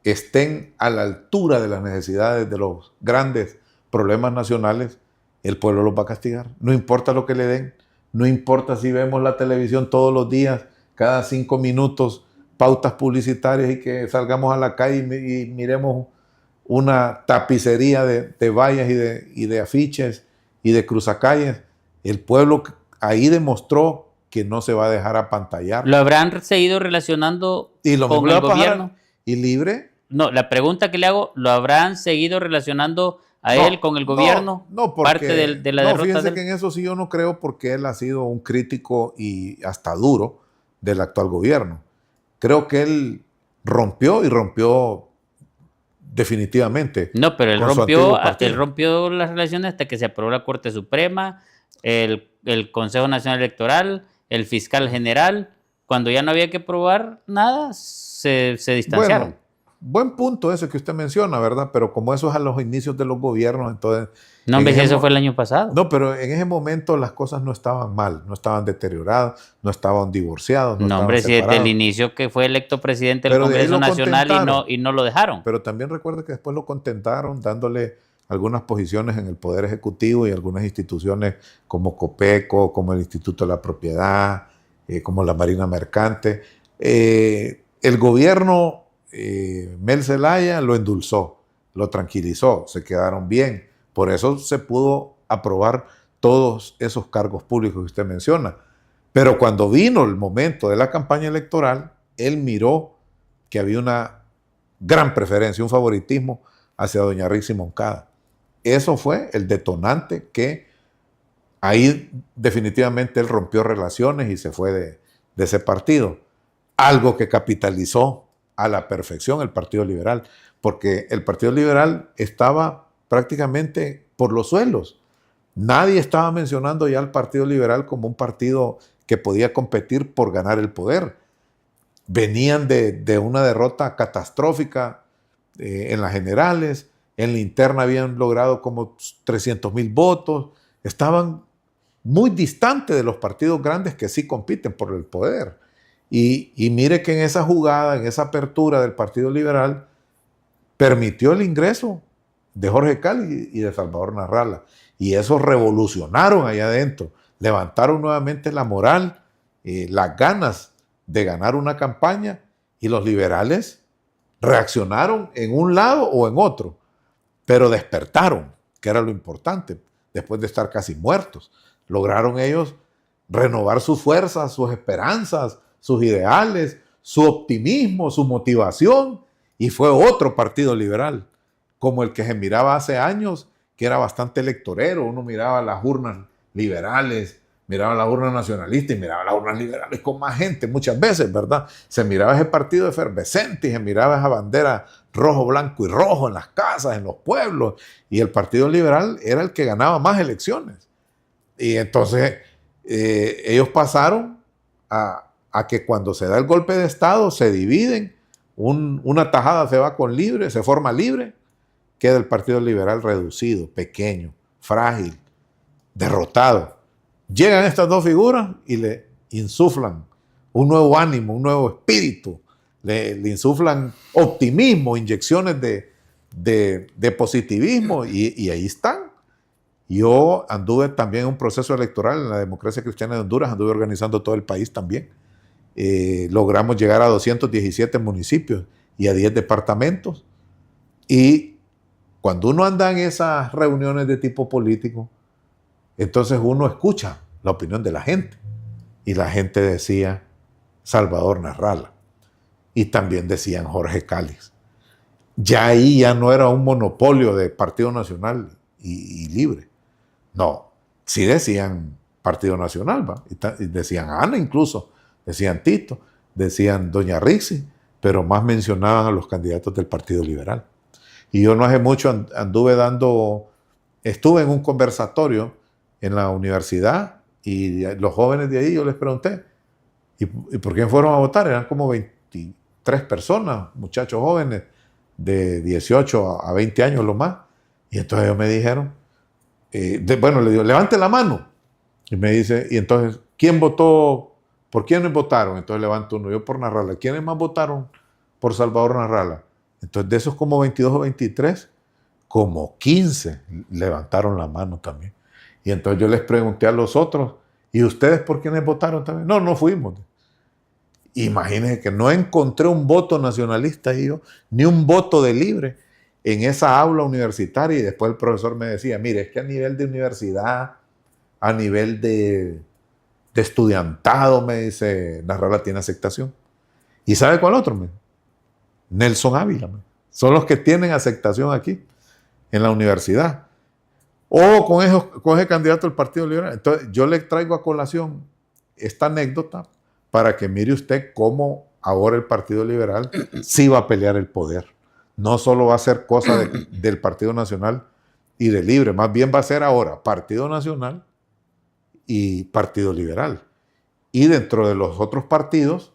estén a la altura de las necesidades de los grandes problemas nacionales, el pueblo los va a castigar. No importa lo que le den, no importa si vemos la televisión todos los días, cada 5 minutos, pautas publicitarias y que salgamos a la calle y miremos una tapicería de vallas y de afiches y de cruzacalles. El pueblo ahí demostró que no se va a dejar apantallar. ¿Lo habrán seguido relacionando con el gobierno? ¿Y libre? No, la pregunta que le hago, ¿lo habrán seguido relacionando a él con el gobierno? No, porque, parte de la derrota fíjense que en eso sí yo no creo, porque él ha sido un crítico y hasta duro del actual gobierno. Creo que él rompió definitivamente. No, pero él rompió las relaciones hasta que se aprobó la Corte Suprema, el Consejo Nacional Electoral, el fiscal general. Cuando ya no había que probar nada, se distanciaron. Bueno, buen punto ese que usted menciona, ¿verdad? Pero como eso es a los inicios de los gobiernos, entonces... No, hombre, eso fue el año pasado. No, pero en ese momento las cosas no estaban mal, no estaban deterioradas, no estaban divorciados, no, hombre, si desde el inicio que fue electo presidente del Congreso Nacional y no lo dejaron. Pero también recuerde que después lo contentaron dándole algunas posiciones en el Poder Ejecutivo y algunas instituciones como Copeco, como el Instituto de la Propiedad, como la Marina Mercante. El gobierno Mel Zelaya lo endulzó, lo tranquilizó, se quedaron bien. Por eso se pudo aprobar todos esos cargos públicos que usted menciona. Pero cuando vino el momento de la campaña electoral, él miró que había una gran preferencia, un favoritismo hacia doña Rixi Moncada. Eso fue el detonante que ahí definitivamente él rompió relaciones y se fue de ese partido. Algo que capitalizó a la perfección el Partido Liberal, porque el Partido Liberal estaba prácticamente por los suelos. Nadie estaba mencionando ya al Partido Liberal como un partido que podía competir por ganar el poder. Venían de una derrota catastrófica en las generales, en la interna habían logrado como 300,000 votos, estaban muy distantes de los partidos grandes que sí compiten por el poder. Y mire que en esa jugada, en esa apertura del Partido Liberal, permitió el ingreso de Jorge Cali y de Salvador Narrala. Y eso revolucionaron allá adentro, levantaron nuevamente la moral, las ganas de ganar una campaña, y los liberales reaccionaron en un lado o en otro, pero despertaron, que era lo importante, después de estar casi muertos. Lograron ellos renovar sus fuerzas, sus esperanzas, sus ideales, su optimismo, su motivación, y fue otro partido liberal, como el que se miraba hace años, que era bastante electorero. Uno miraba las urnas liberales, miraba las urnas nacionalistas y miraba las urnas liberales con más gente muchas veces, ¿verdad? Se miraba ese partido efervescente y se miraba esa bandera rojo, blanco y rojo en las casas, en los pueblos, y el Partido Liberal era el que ganaba más elecciones. Y entonces ellos pasaron a que cuando se da el golpe de Estado se dividen, una tajada se va con Libre, se forma Libre, queda el Partido Liberal reducido, pequeño, frágil, derrotado. Llegan estas dos figuras y le insuflan un nuevo ánimo, un nuevo espíritu, le insuflan optimismo, inyecciones de positivismo, y ahí están. Yo anduve también en un proceso electoral en la Democracia Cristiana de Honduras, anduve organizando todo el país también. Logramos llegar a 217 municipios y a 10 departamentos. Y cuando uno anda en esas reuniones de tipo político, entonces uno escucha la opinión de la gente. Y la gente decía Salvador Narrala. Y también decían Jorge Cali. Ya ahí ya no era un monopolio de Partido Nacional y libre. No, sí decían Partido Nacional, ¿va? Y decían Ana incluso, decían Tito, decían Doña Rixi, pero más mencionaban a los candidatos del Partido Liberal. Y yo no hace mucho estuve en un conversatorio en la universidad y los jóvenes de ahí yo les pregunté, ¿y por quién fueron a votar? Eran como 23 personas, muchachos jóvenes de 18 a 20 años lo más. Y entonces ellos me dijeron, bueno, le digo, levante la mano. Y me dice, y entonces, ¿quién votó? ¿Por quiénes votaron? Entonces levanto uno, yo por Narrala. ¿Quiénes más votaron por Salvador Narrala? Entonces de esos como 22 o 23, como 15 levantaron la mano también. Y entonces yo les pregunté a los otros, ¿y ustedes por quiénes votaron también? No, no fuimos. Imagínense que no encontré un voto nacionalista y yo, ni un voto de libre en esa aula universitaria. Y después el profesor me decía, mire, es que a nivel de universidad, a nivel de estudiantado, me dice, Narrala tiene aceptación. ¿Y sabe cuál otro? Nelson Ávila. Son los que tienen aceptación aquí, en la universidad. O con ese candidato del Partido Liberal. Entonces, yo le traigo a colación esta anécdota para que mire usted cómo ahora el Partido Liberal sí va a pelear el poder. No solo va a ser cosa del Partido Nacional y de Libre, más bien va a ser ahora Partido Nacional y Partido Liberal. Y dentro de los otros partidos,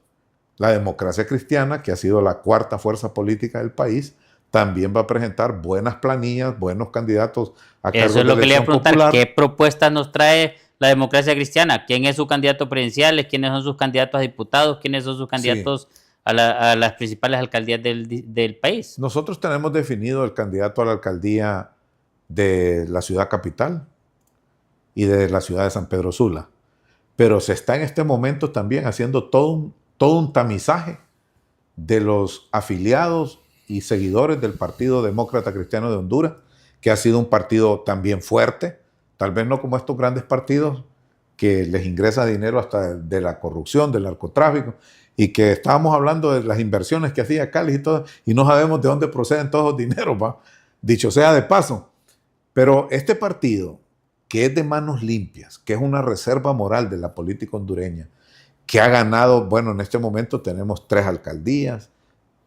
la Democracia Cristiana, que ha sido la cuarta fuerza política del país, también va a presentar buenas planillas, buenos candidatos a cargo de elección popular. Eso es lo que le iba a preguntar, ¿qué propuestas nos trae la Democracia Cristiana? ¿Quién es su candidato presidencial? ¿Quiénes son sus candidatos a diputados? ¿Quiénes son sus candidatos a las principales alcaldías del país? Nosotros tenemos definido el candidato a la alcaldía de la ciudad capital y de la ciudad de San Pedro Sula. Pero se está en este momento también haciendo todo un tamizaje de los afiliados y seguidores del Partido Demócrata Cristiano de Honduras, que ha sido un partido también fuerte, tal vez no como estos grandes partidos que les ingresa dinero hasta de la corrupción, del narcotráfico, y que estábamos hablando de las inversiones que hacía Cali y todo, y no sabemos de dónde proceden todos los dineros, ¿va? Dicho sea de paso. Pero este partido, que es de manos limpias, que es una reserva moral de la política hondureña, que ha ganado, bueno, en este momento tenemos 3 alcaldías,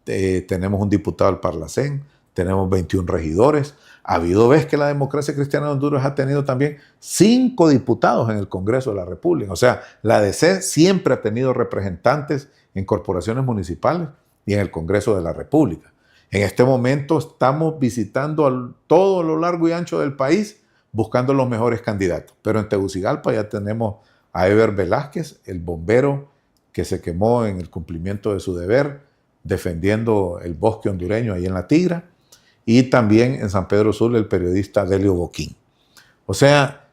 tenemos un diputado al Parlacén, tenemos 21 regidores. Ha habido veces que la Democracia Cristiana de Honduras ha tenido también 5 diputados en el Congreso de la República. O sea, la DC siempre ha tenido representantes en corporaciones municipales y en el Congreso de la República. En este momento estamos visitando todo lo largo y ancho del país buscando los mejores candidatos. Pero en Tegucigalpa ya tenemos a Eber Velázquez, el bombero que se quemó en el cumplimiento de su deber, defendiendo el bosque hondureño ahí en La Tigra, y también en San Pedro Sula el periodista Delio Boquín. O sea,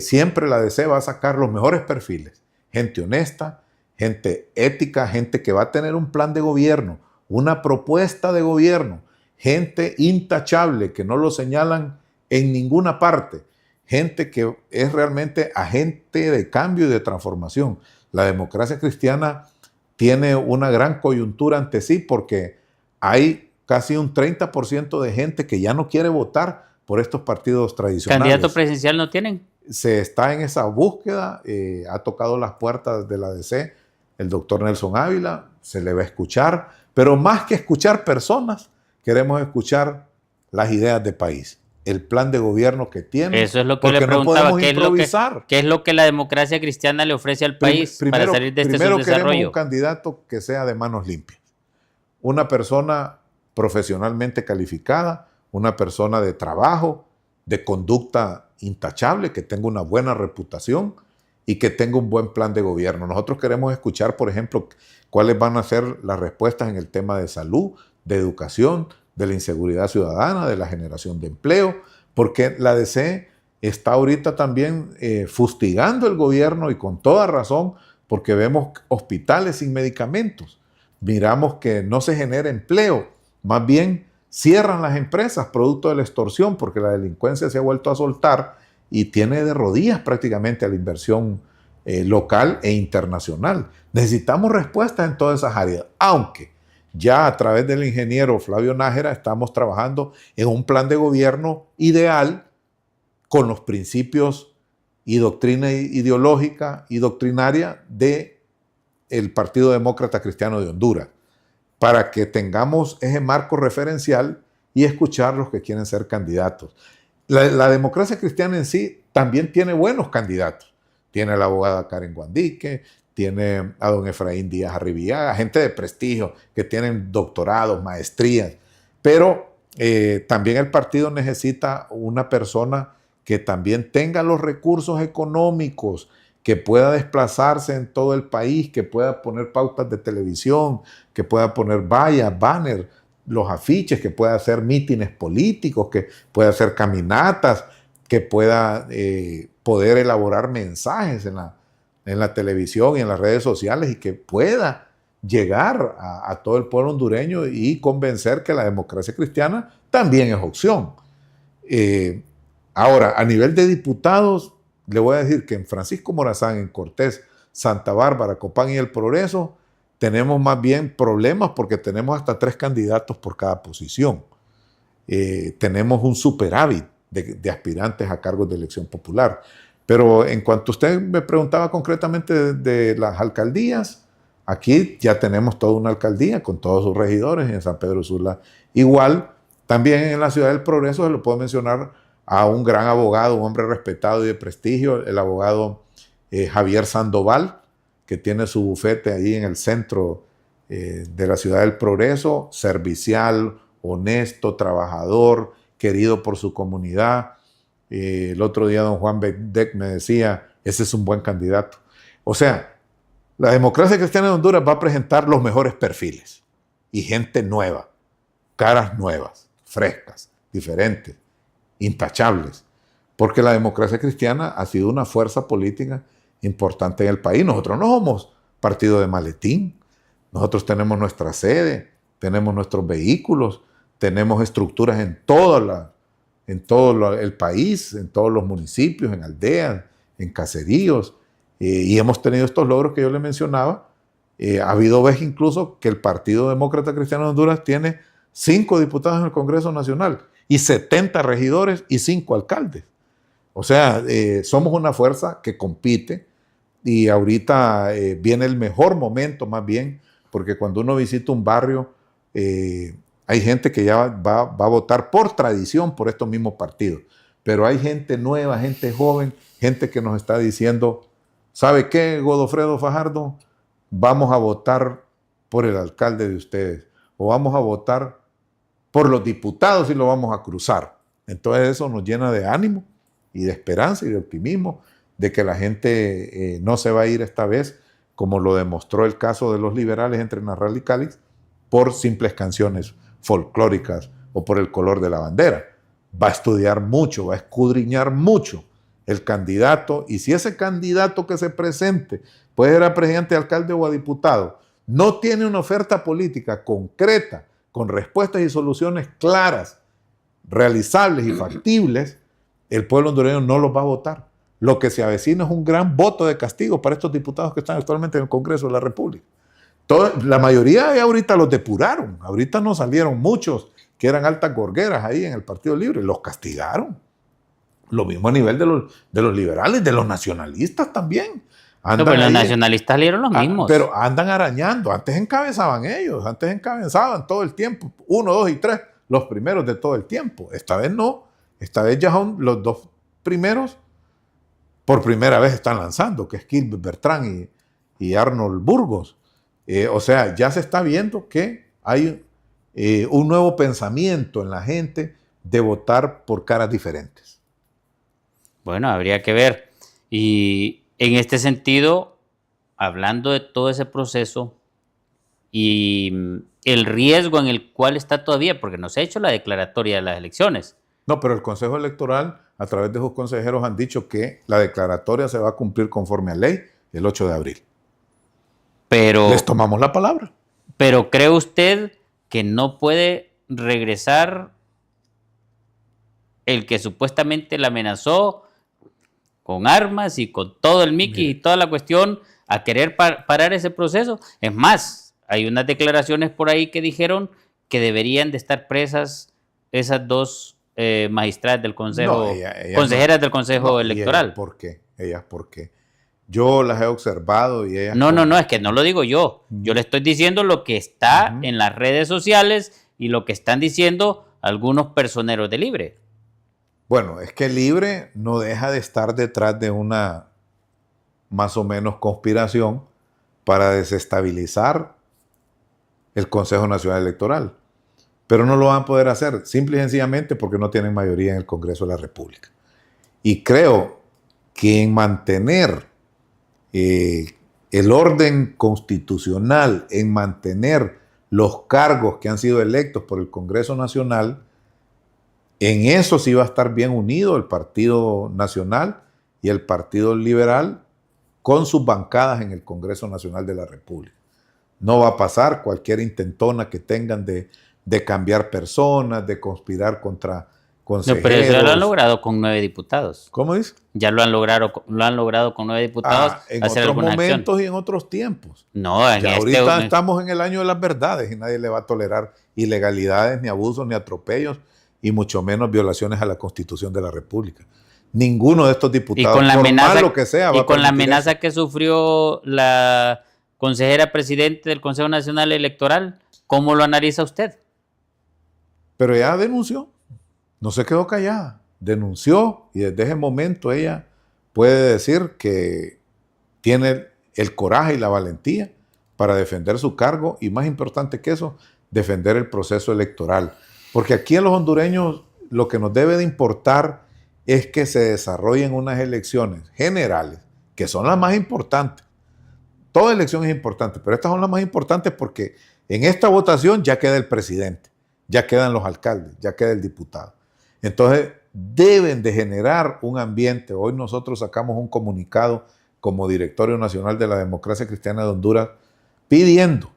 siempre la DC va a sacar los mejores perfiles, gente honesta, gente ética, gente que va a tener un plan de gobierno, una propuesta de gobierno, gente intachable que no lo señalan en ninguna parte, gente que es realmente agente de cambio y de transformación. La Democracia Cristiana tiene una gran coyuntura ante sí porque hay casi un 30% de gente que ya no quiere votar por estos partidos tradicionales. ¿Candidato presidencial no tienen? Se está en esa búsqueda, ha tocado las puertas de la DC el doctor Nelson Ávila, se le va a escuchar, pero más que escuchar personas, queremos escuchar las ideas de país, el plan de gobierno que tiene. Eso es lo que le preguntaba, ¿qué es lo que la Democracia Cristiana le ofrece al país para salir de este subdesarrollo? Primero queremos un candidato que sea de manos limpias, una persona profesionalmente calificada, una persona de trabajo, de conducta intachable, que tenga una buena reputación y que tenga un buen plan de gobierno. Nosotros queremos escuchar, por ejemplo, cuáles van a ser las respuestas en el tema de salud, de educación, de la inseguridad ciudadana, de la generación de empleo, porque la DC está ahorita también fustigando el gobierno y con toda razón, porque vemos hospitales sin medicamentos, miramos que no se genera empleo, más bien cierran las empresas producto de la extorsión, porque la delincuencia se ha vuelto a soltar y tiene de rodillas prácticamente a la inversión local e internacional. Necesitamos respuestas en todas esas áreas, aunque ya a través del ingeniero Flavio Nájera estamos trabajando en un plan de gobierno ideal con los principios y doctrina ideológica y doctrinaria del Partido Demócrata Cristiano de Honduras, para que tengamos ese marco referencial y escuchar los que quieren ser candidatos. La democracia cristiana en sí también tiene buenos candidatos. Tiene a la abogada Karen Guandique, tiene a don Efraín Díaz Arribiaga, gente de prestigio que tienen doctorados, maestrías, pero también el partido necesita una persona que también tenga los recursos económicos, que pueda desplazarse en todo el país, que pueda poner pautas de televisión, que pueda poner vallas, banners, los afiches, que pueda hacer mítines políticos, que pueda hacer caminatas, que pueda poder elaborar mensajes en la televisión y en las redes sociales y que pueda llegar a todo el pueblo hondureño y convencer que la democracia cristiana también es opción. Ahora, a nivel de diputados, le voy a decir que en Francisco Morazán, en Cortés, Santa Bárbara, Copán y El Progreso, tenemos más bien problemas porque tenemos hasta 3 candidatos por cada posición. Tenemos un superávit de aspirantes a cargos de elección popular. Pero en cuanto usted me preguntaba concretamente de las alcaldías, aquí ya tenemos toda una alcaldía con todos sus regidores, en San Pedro Sula igual. También en la Ciudad del Progreso se lo puedo mencionar a un gran abogado, un hombre respetado y de prestigio, el abogado Javier Sandoval, que tiene su bufete ahí en el centro de la Ciudad del Progreso, servicial, honesto, trabajador, querido por su comunidad. El otro día don Juan Beck me decía, ese es un buen candidato. O sea, la democracia cristiana de Honduras va a presentar los mejores perfiles y gente nueva, caras nuevas, frescas, diferentes, intachables, porque la democracia cristiana ha sido una fuerza política importante en el país. Nosotros no somos partido de maletín, nosotros tenemos nuestra sede, tenemos nuestros vehículos, tenemos estructuras en todo el país, en todos los municipios, en aldeas, en caseríos, y hemos tenido estos logros que yo le mencionaba. Ha habido veces incluso que el Partido Demócrata Cristiano de Honduras tiene 5 diputados en el Congreso Nacional y 70 regidores y 5 alcaldes. O sea, somos una fuerza que compite y ahorita viene el mejor momento más bien, porque cuando uno visita un barrio, hay gente que ya va a votar por tradición por estos mismos partidos, pero hay gente nueva, gente joven, gente que nos está diciendo, ¿sabe qué, Godofredo Fajardo? Vamos a votar por el alcalde de ustedes, o vamos a votar por los diputados y lo vamos a cruzar. Entonces eso nos llena de ánimo y de esperanza y de optimismo de que la gente no se va a ir esta vez, como lo demostró el caso de los liberales entre Narral y Cáliz, por simples canciones folclóricas o por el color de la bandera. Va a estudiar mucho, va a escudriñar mucho el candidato, y si ese candidato que se presente, puede ser a presidente, alcalde o a diputado, no tiene una oferta política concreta, con respuestas y soluciones claras, realizables y factibles, el pueblo hondureño no los va a votar. Lo que se avecina es un gran voto de castigo para estos diputados que están actualmente en el Congreso de la República. La mayoría de ahorita los depuraron, ahorita no salieron muchos que eran altas gorgueras ahí en el Partido Libre, los castigaron. Lo mismo a nivel de los liberales, de los nacionalistas también. No, pero los nacionalistas salieron los mismos. Pero andan arañando, antes encabezaban ellos, antes encabezaban todo el tiempo, 1, 2 y 3, los primeros de todo el tiempo. Esta vez no, esta vez ya son los 2 primeros, por primera vez están lanzando, que es Gilbert Bertrán y Arnold Burgos. O sea, ya se está viendo que hay un nuevo pensamiento en la gente de votar por caras diferentes. Bueno, habría que ver. Y en este sentido, hablando de todo ese proceso y el riesgo en el cual está todavía, porque no se ha hecho la declaratoria de las elecciones. No, pero el Consejo Electoral, a través de sus consejeros, han dicho que la declaratoria se va a cumplir conforme a ley el 8 de abril. Pero, les tomamos la palabra. Pero ¿cree usted que no puede regresar el que supuestamente la amenazó con armas y con todo el Mickey y toda la cuestión a querer parar ese proceso? Es más, hay unas declaraciones por ahí que dijeron que deberían de estar presas esas 2 magistradas del Consejo, No, ella consejeras no. del Consejo No, ¿y Electoral? ellas por qué? Ellas por qué. Yo las he observado y ellas No, es que no lo digo yo. Yo le estoy diciendo lo que está en las redes sociales y lo que están diciendo algunos personeros de Libre. Bueno, es que Libre no deja de estar detrás de una más o menos conspiración para desestabilizar el Consejo Nacional Electoral. Pero no lo van a poder hacer, simple y sencillamente porque no tienen mayoría en el Congreso de la República. Y creo que en mantener el orden constitucional, en mantener los cargos que han sido electos por el Congreso Nacional, en eso sí va a estar bien unido el Partido Nacional y el Partido Liberal con sus bancadas en el Congreso Nacional de la República. No va a pasar cualquier intentona que tengan de cambiar personas, de conspirar contra consejeros. No, pero eso ya lo han logrado con 9 diputados. ¿Cómo dice? Ya lo han logrado con 9 diputados. En hacer otros alguna momentos acción. y en otros tiempos. No, en Ya este ahorita estamos en el año de las verdades y nadie le va a tolerar ilegalidades, ni abusos, ni atropellos, y mucho menos violaciones a la Constitución de la República. Ninguno de estos diputados, y con la por amenaza, malo que sea, va y a con la permitir amenaza eso. que sufrió la consejera presidente del Consejo Nacional Electoral, ¿cómo lo analiza usted? Pero ella denunció, no se quedó callada, denunció y desde ese momento ella puede decir que tiene el coraje y la valentía para defender su cargo y, más importante que eso, defender el proceso electoral. Porque aquí en los hondureños lo que nos debe de importar es que se desarrollen unas elecciones generales, que son las más importantes. Toda elección es importante, pero estas son las más importantes porque en esta votación ya queda el presidente, ya quedan los alcaldes, ya queda el diputado. Entonces, deben de generar un ambiente. Hoy nosotros sacamos un comunicado como Directorio Nacional de la Democracia Cristiana de Honduras pidiendo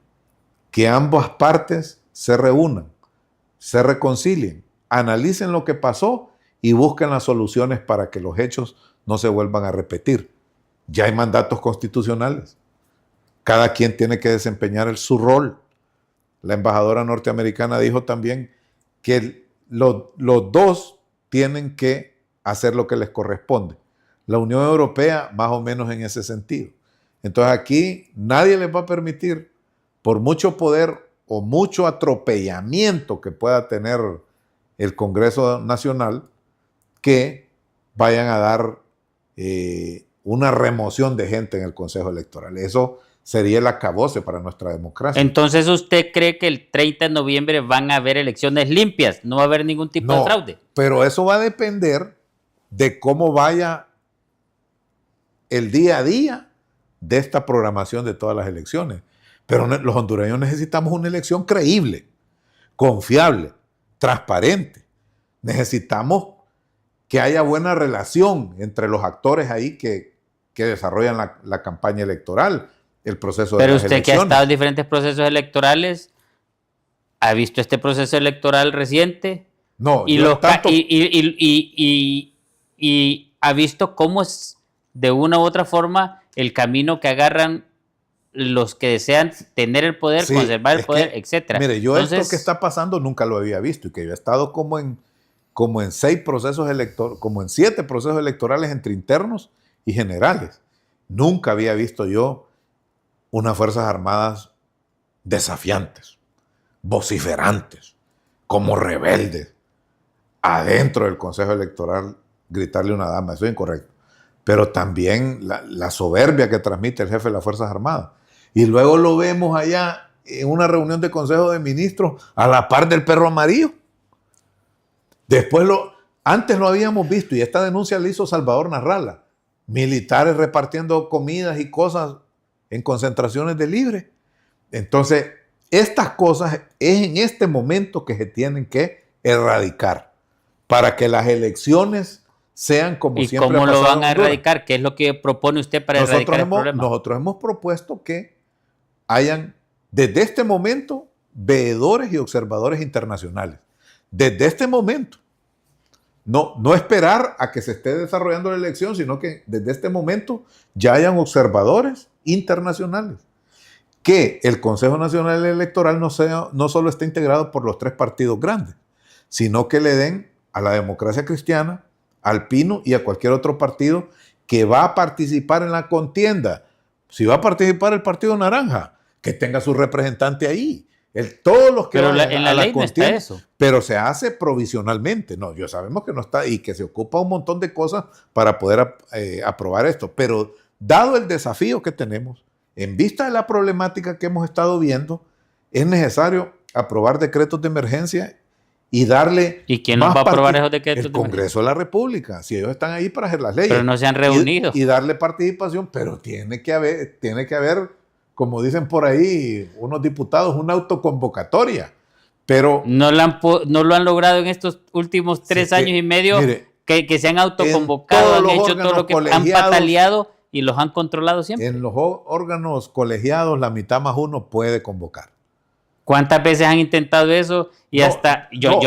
que ambas partes se reúnan, se reconcilien, analicen lo que pasó y busquen las soluciones para que los hechos no se vuelvan a repetir. Ya hay mandatos constitucionales. Cada quien tiene que desempeñar su rol. La embajadora norteamericana dijo también que los dos tienen que hacer lo que les corresponde. La Unión Europea más o menos en ese sentido. Entonces aquí nadie les va a permitir, por mucho poder o mucho atropellamiento que pueda tener el Congreso Nacional, que vayan a dar una remoción de gente en el Consejo Electoral. Eso sería el acabose para nuestra democracia. Entonces, ¿usted cree que el 30 de noviembre van a haber elecciones limpias? ¿No va a haber ningún tipo de fraude? Pero eso va a depender de cómo vaya el día a día de esta programación de todas las elecciones. Pero los hondureños necesitamos una elección creíble, confiable, transparente. Necesitamos que haya buena relación entre los actores ahí que desarrollan la campaña electoral, el proceso de las elecciones. Pero usted que ha estado en diferentes procesos electorales, ¿ha visto este proceso electoral reciente? No, y, y ha visto cómo es de una u otra forma el camino que agarran los que desean tener el poder, sí, conservar el poder, etc. Mire, yo esto que está pasando nunca lo había visto y que yo he estado como en 7 procesos electorales entre internos y generales. Nunca había visto yo unas Fuerzas Armadas desafiantes, vociferantes, como rebeldes, adentro del Consejo Electoral gritarle a una dama. Eso es incorrecto. Pero también la soberbia que transmite el jefe de las Fuerzas Armadas. Y luego lo vemos allá en una reunión de Consejo de Ministros a la par del perro amarillo. Antes lo habíamos visto y esta denuncia la hizo Salvador Narrala. Militares repartiendo comidas y cosas en concentraciones de Libre. Entonces, estas cosas es en este momento que se tienen que erradicar para que las elecciones sean como siempre. ¿Y cómo lo van a erradicar? ¿Qué es lo que propone usted para erradicar el problema? Nosotros hemos propuesto que hayan, desde este momento, veedores y observadores internacionales. Desde este momento. No esperar a que se esté desarrollando la elección, sino que desde este momento ya hayan observadores internacionales. Que el Consejo Nacional Electoral no solo esté integrado por los 3 partidos grandes, sino que le den a la Democracia Cristiana, al PINO y a cualquier otro partido que va a participar en la contienda. Si va a participar el Partido Naranja, que tenga su representante ahí. Todos los que pero vayan en la a ley no está contienda, eso. pero se hace provisionalmente. No, yo sabemos que no está y que se ocupa un montón de cosas para poder aprobar esto. Pero dado el desafío que tenemos, en vista de la problemática que hemos estado viendo, es necesario aprobar decretos de emergencia y darle. ¿Y quién los va a aprobar esos decretos? El Congreso de la República. Si ellos están ahí para hacer las leyes. Pero no se han reunido. Y darle participación, pero tiene que haber, como dicen por ahí unos diputados, una autoconvocatoria. Pero no lo han logrado en estos últimos 3 años y medio, mire, que se han autoconvocado, han hecho todo lo que han pataleado y los han controlado siempre. En los órganos colegiados, la mitad más uno puede convocar. ¿Cuántas veces han intentado eso? Y hasta lo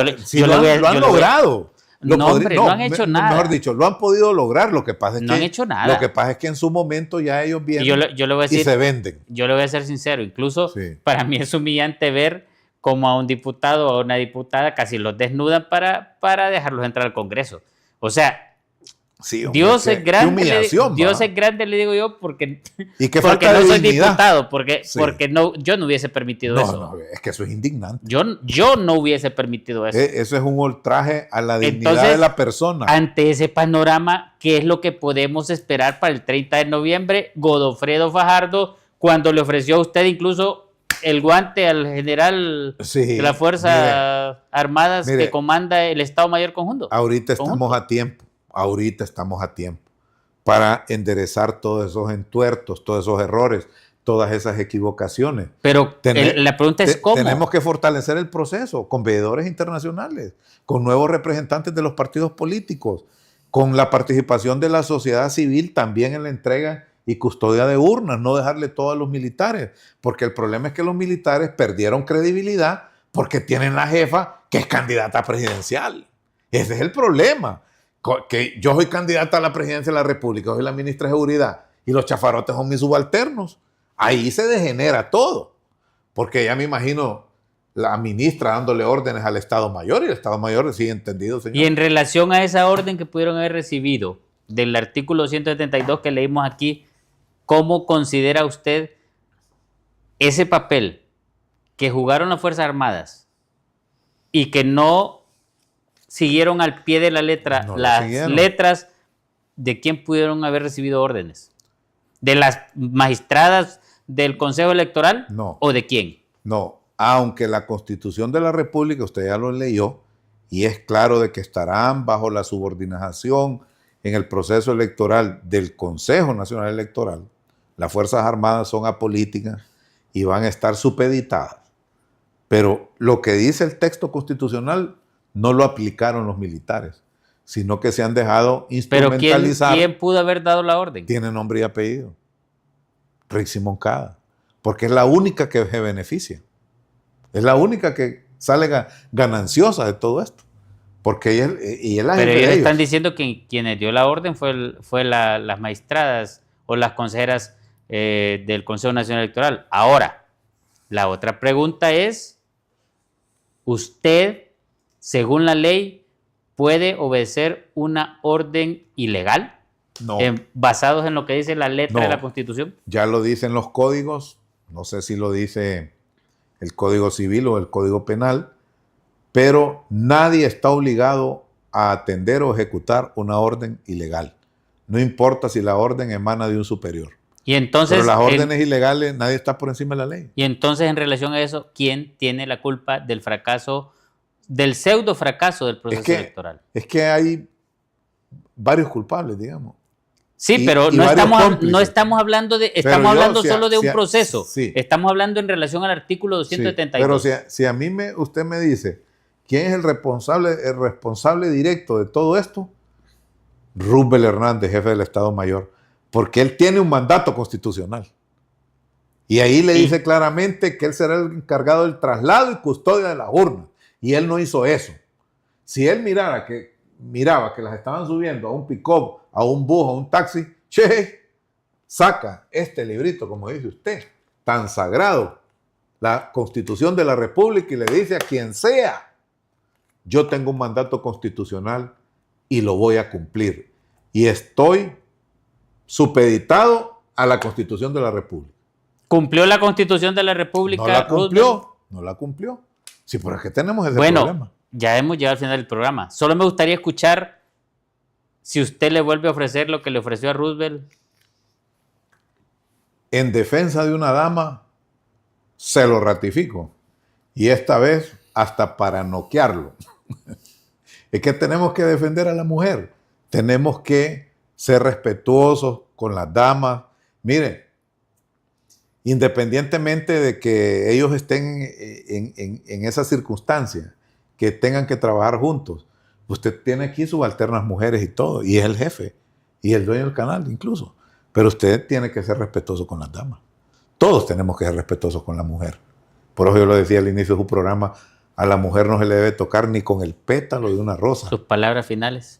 han logrado. No han hecho nada. Mejor dicho, lo han podido lograr. Lo que pasa es no han hecho nada. Lo que pasa es que en su momento ya ellos vienen yo le voy a decir, y se venden. Yo le voy a ser sincero. Incluso para mí es humillante ver cómo a un diputado o a una diputada casi los desnudan para dejarlos entrar al Congreso. O sea, sí, hombre, Dios es grande. Dios ¿va? Es grande, le digo yo, porque falta no soy dignidad. Diputado, porque yo no hubiese permitido eso. No, es que eso es indignante. Yo no hubiese permitido eso. Eso es un ultraje a la dignidad de la persona. Ante ese panorama, ¿qué es lo que podemos esperar para el 30 de noviembre? Godofredo Fajardo, cuando le ofreció a usted incluso el guante al general de las Fuerzas Armadas que comanda el Estado Mayor Conjunto. Ahorita estamos a tiempo para enderezar todos esos entuertos, todos esos errores, todas esas equivocaciones. Pero la pregunta es ¿cómo? Tenemos que fortalecer el proceso con veedores internacionales, con nuevos representantes de los partidos políticos, con la participación de la sociedad civil también en la entrega y custodia de urnas, no dejarle todo a los militares, porque el problema es que los militares perdieron credibilidad porque tienen la jefa que es candidata presidencial. Ese es el problema. Que yo soy candidata a la presidencia de la República, soy la ministra de Seguridad y los chafarotes son mis subalternos. Ahí se degenera todo, porque ya me imagino la ministra dándole órdenes al Estado Mayor y el Estado Mayor sigue entendido, señor. Y en relación a esa orden que pudieron haber recibido del artículo 172 que leímos aquí, ¿cómo considera usted ese papel que jugaron las Fuerzas Armadas y que no siguieron al pie de la letra las letras de quién pudieron haber recibido órdenes? ¿De las magistradas del Consejo Electoral? No. ¿O de quién? No, aunque la Constitución de la República, usted ya lo leyó, y es claro de que estarán bajo la subordinación en el proceso electoral del Consejo Nacional Electoral. Las Fuerzas Armadas son apolíticas y van a estar supeditadas. Pero lo que dice el texto constitucional no lo aplicaron los militares, sino que se han dejado instrumentalizar. ¿Pero quién pudo haber dado la orden? Tiene nombre y apellido. Rixi Moncada. Porque es la única que se beneficia. Es la única que sale gananciosa de todo esto. Porque ella es la Pero jefe ellos de están diciendo que quienes dio la orden fue las magistradas o las consejeras del Consejo Nacional Electoral. Ahora, la otra pregunta es, ¿usted, según la ley, puede obedecer una orden ilegal? No. ¿Basados en lo que dice la letra de la Constitución? Ya lo dicen los códigos, no sé si lo dice el Código Civil o el Código Penal, pero nadie está obligado a atender o ejecutar una orden ilegal. No importa si la orden emana de un superior. Y entonces, pero las órdenes ilegales, nadie está por encima de la ley. Y entonces, en relación a eso, ¿quién tiene la culpa del fracaso, del pseudo fracaso del proceso electoral? Es que hay varios culpables, digamos. Sí, pero no estamos hablando solo de un proceso. Sí. Estamos hablando en relación al artículo 272. Sí, pero si a mí usted me dice, ¿quién es el responsable directo de todo esto? Rubén Hernández, jefe del Estado Mayor, porque él tiene un mandato constitucional. Y ahí le dice claramente que él será el encargado del traslado y custodia de las urnas. Y él no hizo eso. Si él miraba que las estaban subiendo a un pick-up, a un bus, a un taxi, saca este librito, como dice usted, tan sagrado, la Constitución de la República, y le dice a quien sea yo tengo un mandato constitucional y lo voy a cumplir. Y estoy supeditado a la Constitución de la República. ¿Cumplió la Constitución de la República? No la cumplió, Roosevelt? no la cumplió. Sí, pero es que tenemos ese Bueno, problema. ya hemos llegado al final del programa. Solo me gustaría escuchar si usted le vuelve a ofrecer lo que le ofreció a Roosevelt. En defensa de una dama, se lo ratifico. Y esta vez hasta para noquearlo. Es que tenemos que defender a la mujer. Tenemos que ser respetuosos con las damas. Mire, independientemente de que ellos estén en esa circunstancia, que tengan que trabajar juntos, usted tiene aquí subalternas mujeres y todo, y es el jefe, y el dueño del canal incluso. Pero usted tiene que ser respetuoso con las damas. Todos tenemos que ser respetuosos con la mujer. Por eso yo lo decía al inicio de su programa, a la mujer no se le debe tocar ni con el pétalo de una rosa. Sus palabras finales.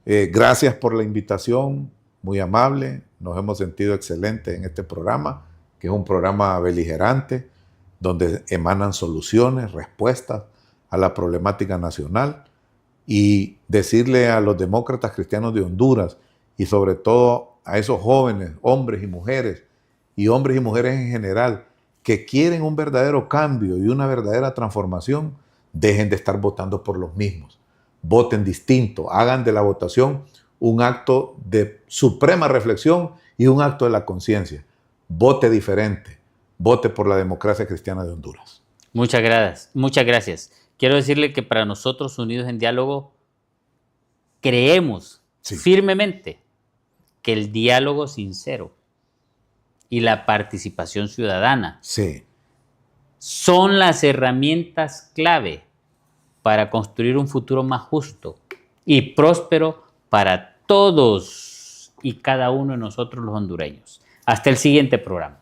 Gracias por la invitación, muy amable. Nos hemos sentido excelentes en este programa, que es un programa beligerante, donde emanan soluciones, respuestas a la problemática nacional. Y decirle a los demócratas cristianos de Honduras, y sobre todo a esos jóvenes, hombres y mujeres en general, que quieren un verdadero cambio y una verdadera transformación, dejen de estar votando por los mismos. Voten distinto, hagan de la votación un acto de suprema reflexión y un acto de la conciencia. Vote diferente, vote por la democracia cristiana de Honduras. Muchas gracias, muchas gracias. Quiero decirle que para nosotros, Unidos en Diálogo, creemos firmemente que el diálogo sincero y la participación ciudadana son las herramientas clave para construir un futuro más justo y próspero para todos y cada uno de nosotros los hondureños. Hasta el siguiente programa.